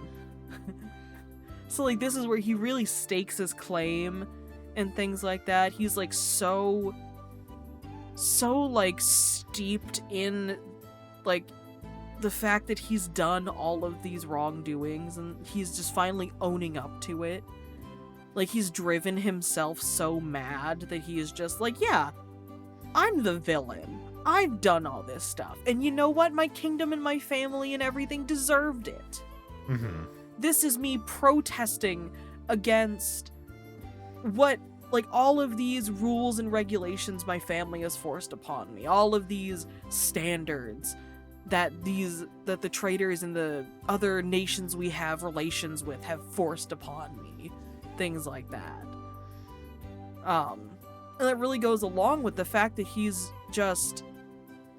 So like this is where he really stakes his claim and things like that. He's like so like steeped in like the fact that he's done all of these wrongdoings, and he's just finally owning up to it. Like he's driven himself so mad that he is just like, yeah, I'm the villain. I've done all this stuff. And you know what? My kingdom and my family and everything deserved it. This is me protesting against what, like, all of these rules and regulations my family has forced upon me. All of these standards that the traders and the other nations we have relations with have forced upon me. Things like that. And that really goes along with the fact that he's just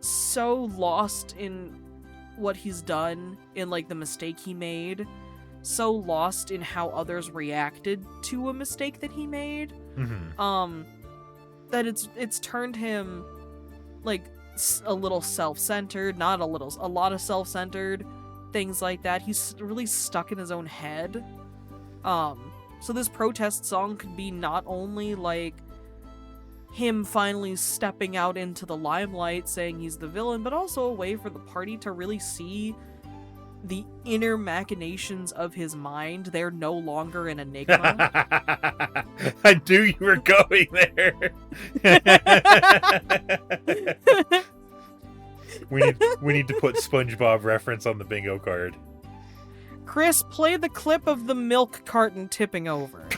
so lost in what he's done, in like the mistake he made, so lost in how others reacted to a mistake that he made, that it's turned him like a little self-centered, not a little, a lot of self-centered, things like that. He's really stuck in his own head. So this protest song could be not only like him finally stepping out into the limelight saying he's the villain, but also a way for the party to really see the inner machinations of his mind. They're no longer an enigma. I knew you were going there. we need to put SpongeBob reference on the bingo card. Chris, play the clip of the milk carton tipping over.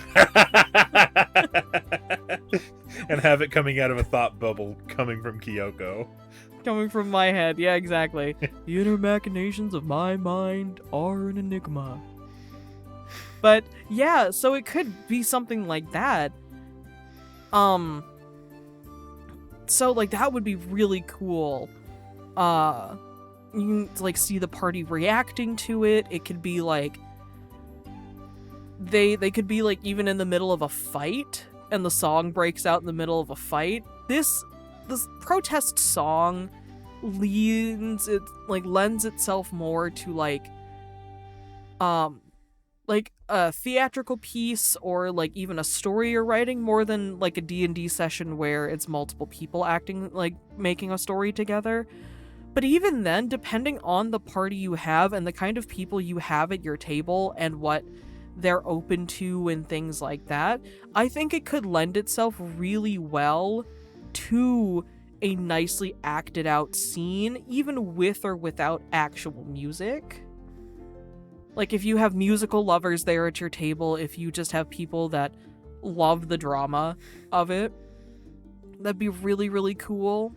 And have it coming out of a thought bubble coming from Kyoko. Coming from my head, yeah, exactly. The inner machinations of my mind are an enigma. But yeah, so it could be something like that. So like that would be really cool. You can like see the party reacting to it. It could be like they could be like even in the middle of a fight, and the song breaks out in the middle of a fight. This protest song lends itself more to like a theatrical piece, or like even a story you're writing, more than like a D&D session where it's multiple people acting, like making a story together. But even then, depending on the party you have and the kind of people you have at your table and what they're open to and things like that, I think it could lend itself really well to a nicely acted out scene, even with or without actual music. Like, if you have musical lovers there at your table, if you just have people that love the drama of it, that'd be really, really cool.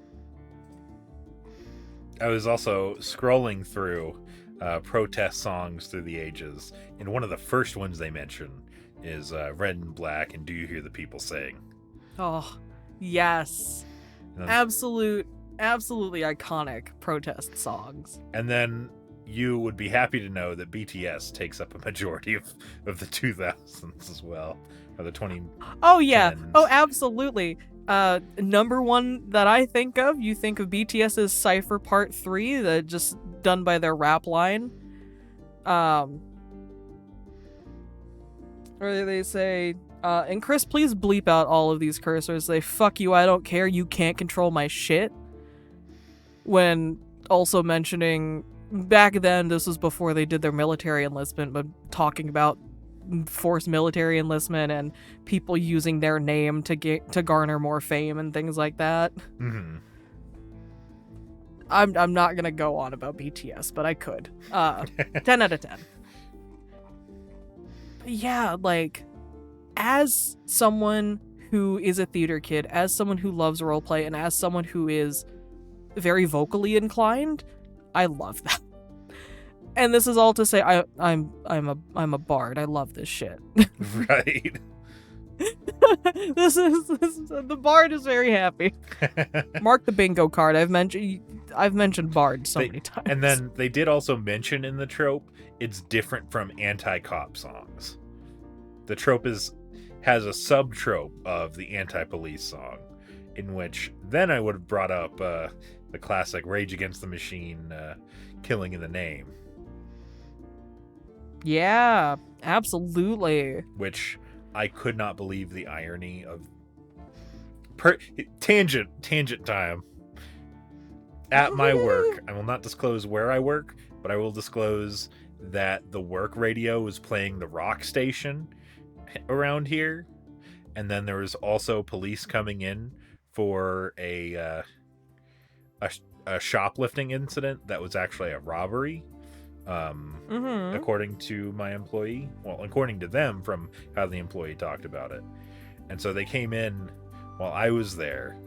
I was also scrolling through protest songs through the ages, and one of the first ones they mention is Red and Black and Do You Hear the People Sing? Oh, yes. Absolutely iconic protest songs. And then you would be happy to know that BTS takes up a majority of the 2000s as well, or the 2010s. Oh, yeah. Oh, absolutely. Number one that I think of, you think of BTS's Cypher Part 3, that just done by their rap line. Or they say, and Chris, please bleep out all of these cursors. They fuck you, I don't care, you can't control my shit. When also mentioning, back then, this was before they did their military enlistment, but talking about forced military enlistment and people using their name to garner more fame and things like that. Mm-hmm. I'm not gonna go on about BTS, but I could. 10 out of 10. Yeah, like, as someone who is a theater kid, as someone who loves roleplay, and as someone who is very vocally inclined, I love that. And this is all to say, I'm a bard. I love this shit. Right. This is the bard is very happy. Mark the bingo card. I've mentioned bard so many times. And then they did also mention in the trope, it's different from anti-cop songs. The trope has a sub-trope of the anti-police song, in which then I would have brought up the classic Rage Against the Machine, Killing in the Name. Yeah, absolutely. Which I could not believe the irony of... Tangent time. At my work, I will not disclose where I work, but I will disclose that the work radio was playing the rock station around here. And then there was also police coming in for a shoplifting incident that was actually a robbery. According to my employee, well, according to them from how the employee talked about it. And so they came in while I was there.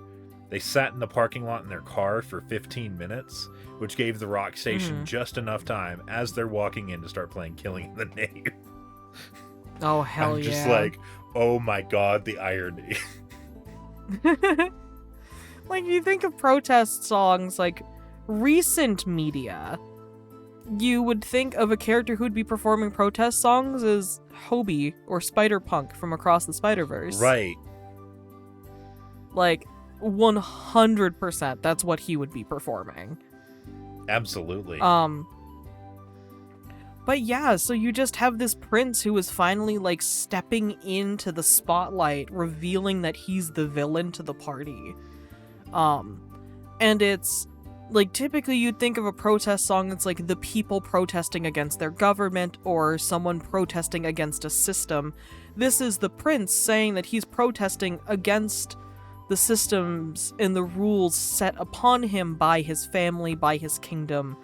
They sat in the parking lot in their car for 15 minutes, which gave the rock station just enough time as they're walking in to start playing Killing in the Name. Oh, hell I'm yeah. just like, oh my god, the irony. Like, you think of protest songs, like, recent media, you would think of a character who'd be performing protest songs as Hobie or Spider-Punk from Across the Spider-Verse. Right. Like, 100% that's what he would be performing. Absolutely. But yeah, so you just have this prince who is finally, like, stepping into the spotlight, revealing that he's the villain to the party. And it's, like, typically you'd think of a protest song that's, like, the people protesting against their government or someone protesting against a system. This is the prince saying that he's protesting against the systems and the rules set upon him by his family, by his kingdom,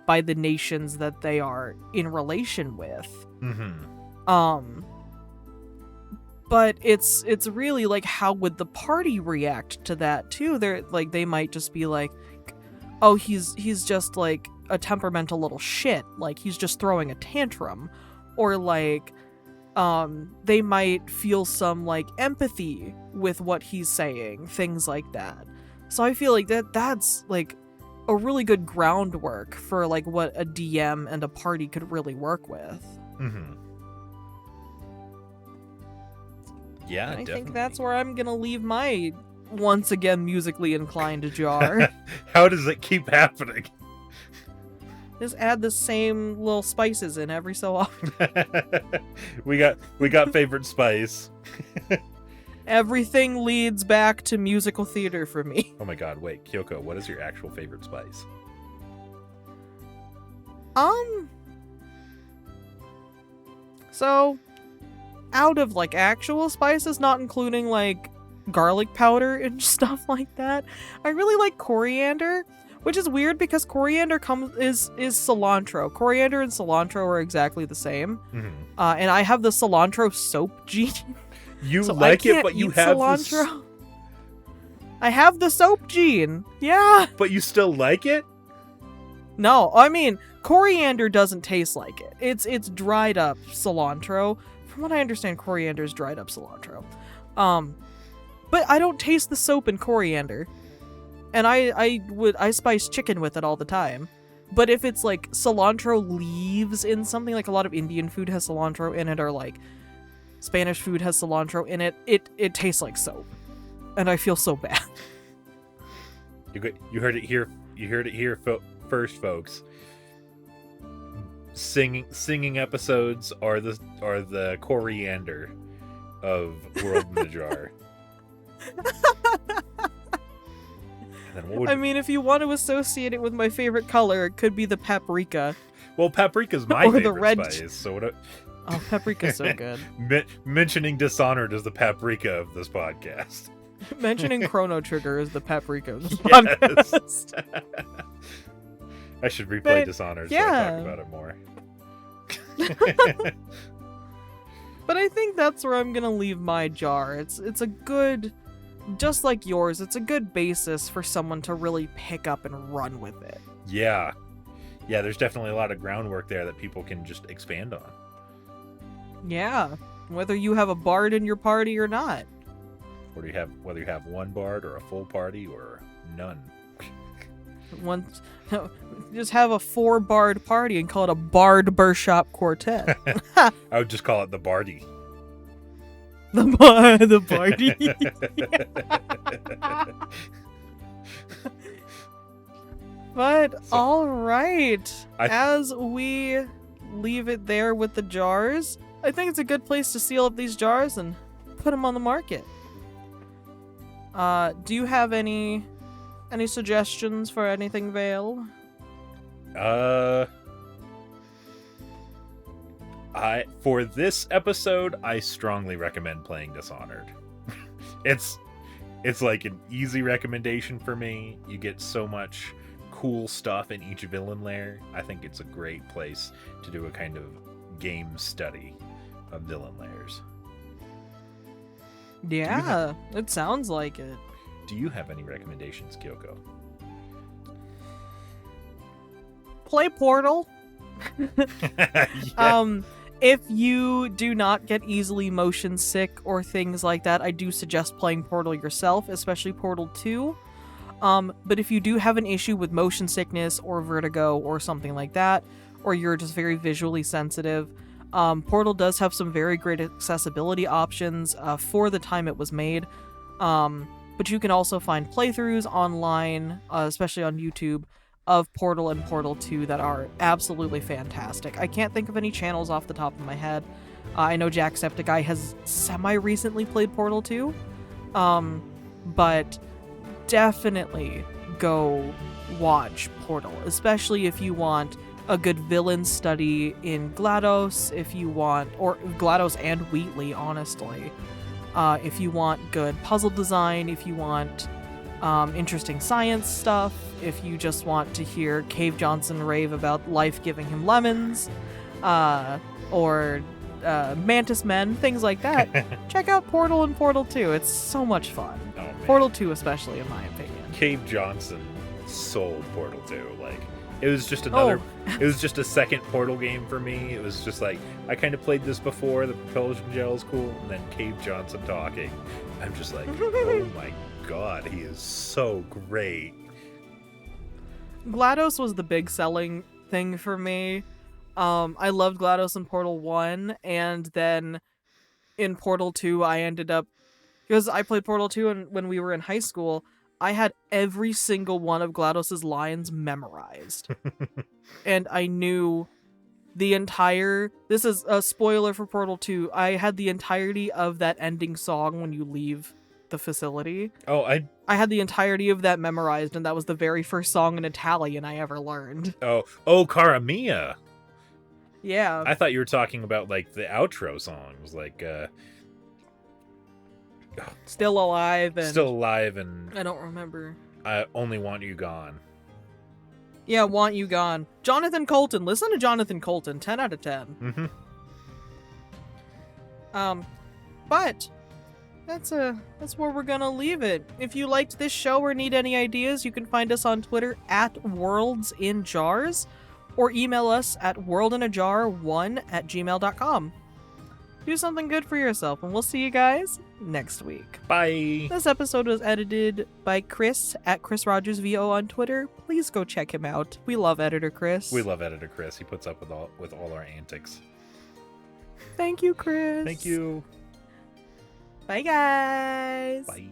by the nations that they are in relation with. But it's really, like, how would the party react to that too? They might just be like, oh, he's just, like, a temperamental little shit, like, he's just throwing a tantrum. Or, like, they might feel some, like, empathy with what he's saying, things like that. So I feel like that's, like, a really good groundwork for, like, what a DM and a party could really work with. Yeah, and I definitely. think that's where I'm gonna leave my once again musically inclined jar. How does it keep happening? Just add the same little spices in every so often. we got favorite spice. Everything leads back to musical theater for me. Oh my god, wait, Kyoko, what is your actual favorite spice? So out of like actual spices, not including like garlic powder and stuff like that, I really like coriander, which is weird because coriander is cilantro. Coriander and cilantro are exactly the same. Mm-hmm. And I have the cilantro soap gene. You so like it, but you have cilantro. I have the soap gene. Yeah. But you still like it? No, I mean, coriander doesn't taste like it. It's dried up cilantro. From what I understand, coriander is dried up cilantro. But I don't taste the soap in coriander. And I spice chicken with it all the time. But if it's like cilantro leaves in something, like a lot of Indian food has cilantro in it, or like Spanish food has cilantro in it, it tastes like soap. And I feel so bad. You heard it here. You heard it here first, folks. Singing episodes are the coriander of World in the Jar. I mean, if you want to associate it with my favorite color, it could be the paprika. Well, paprika's my favorite spice. So what? Oh, paprika's so good. Mentioning Dishonored is the paprika of this podcast. Mentioning Chrono Trigger is the paprika of this podcast. I should replay Dishonored so I talk about it more. But I think that's where I'm gonna leave my jar. It's a good, just like yours, it's a good basis for someone to really pick up and run with it. Yeah, there's definitely a lot of groundwork there that people can just expand on. Yeah, whether you have a bard in your party or not. Whether you have one bard or a full party or none. Just have a 4-bard party and call it a Bard Burshop Quartet. I would just call it the Bardy. The Bardy. But all right, as we leave it there with the jars, I think it's a good place to seal up these jars and put them on the market. Do you have any suggestions for anything, Vale? For this episode, I strongly recommend playing Dishonored. It's like an easy recommendation for me. You get so much cool stuff in each villain lair. I think it's a great place to do a kind of game study of villain lairs. Yeah, it sounds like it. Do you have any recommendations, Kyoko? Play Portal. Yeah. If you do not get easily motion sick or things like that, I do suggest playing Portal yourself, especially Portal 2. But if you do have an issue with motion sickness or vertigo or something like that, or you're just very visually sensitive, Portal does have some very great accessibility options for the time it was made. But you can also find playthroughs online, especially on YouTube, of Portal and Portal 2 that are absolutely fantastic. I can't think of any channels off the top of my head. I know Jacksepticeye has semi-recently played Portal 2, but definitely go watch Portal, especially if you want a good villain study in GLaDOS, if you want, or GLaDOS and Wheatley, honestly. If you want good puzzle design, if you want interesting science stuff, if you just want to hear Cave Johnson rave about life giving him lemons, or Mantis Men, things like that, check out Portal and Portal 2. It's so much fun. Oh, man. Portal 2 especially, in my opinion. Cave Johnson sold Portal 2. Like, it was just another... It was just a second Portal game for me. It was just like, I kind of played this before, the propulsion gel is cool, and then Cave Johnson talking. I'm just like, oh my god, he is so great. GLaDOS was the big selling thing for me. I loved GLaDOS in Portal 1, and then in Portal 2 I ended up... Because I played Portal 2 when we were in high school, I had every single one of GLaDOS's lines memorized. And I knew the entire... This is a spoiler for Portal 2. I had the entirety of that ending song when you leave the facility. Oh, I had the entirety of that memorized, and that was the very first song in Italian I ever learned. Oh, Cara Mia. Yeah. I thought you were talking about like the outro songs, like Still alive and Still Alive and I don't remember. I Only Want You Gone. Yeah, Want You Gone. Jonathan Colton. Listen to Jonathan Colton. 10 out of 10. But that's where we're gonna leave it. If you liked this show or need any ideas, you can find us on Twitter at worldsinjars or email us at worldinajar1@gmail.com. Do something good for yourself, and we'll see you guys next week. Bye. This episode was edited by Chris at ChrisRogersVO on Twitter. Please go check him out. We love Editor Chris. We love Editor Chris. He puts up with all our antics. Thank you, Chris. Thank you. Bye, guys. Bye.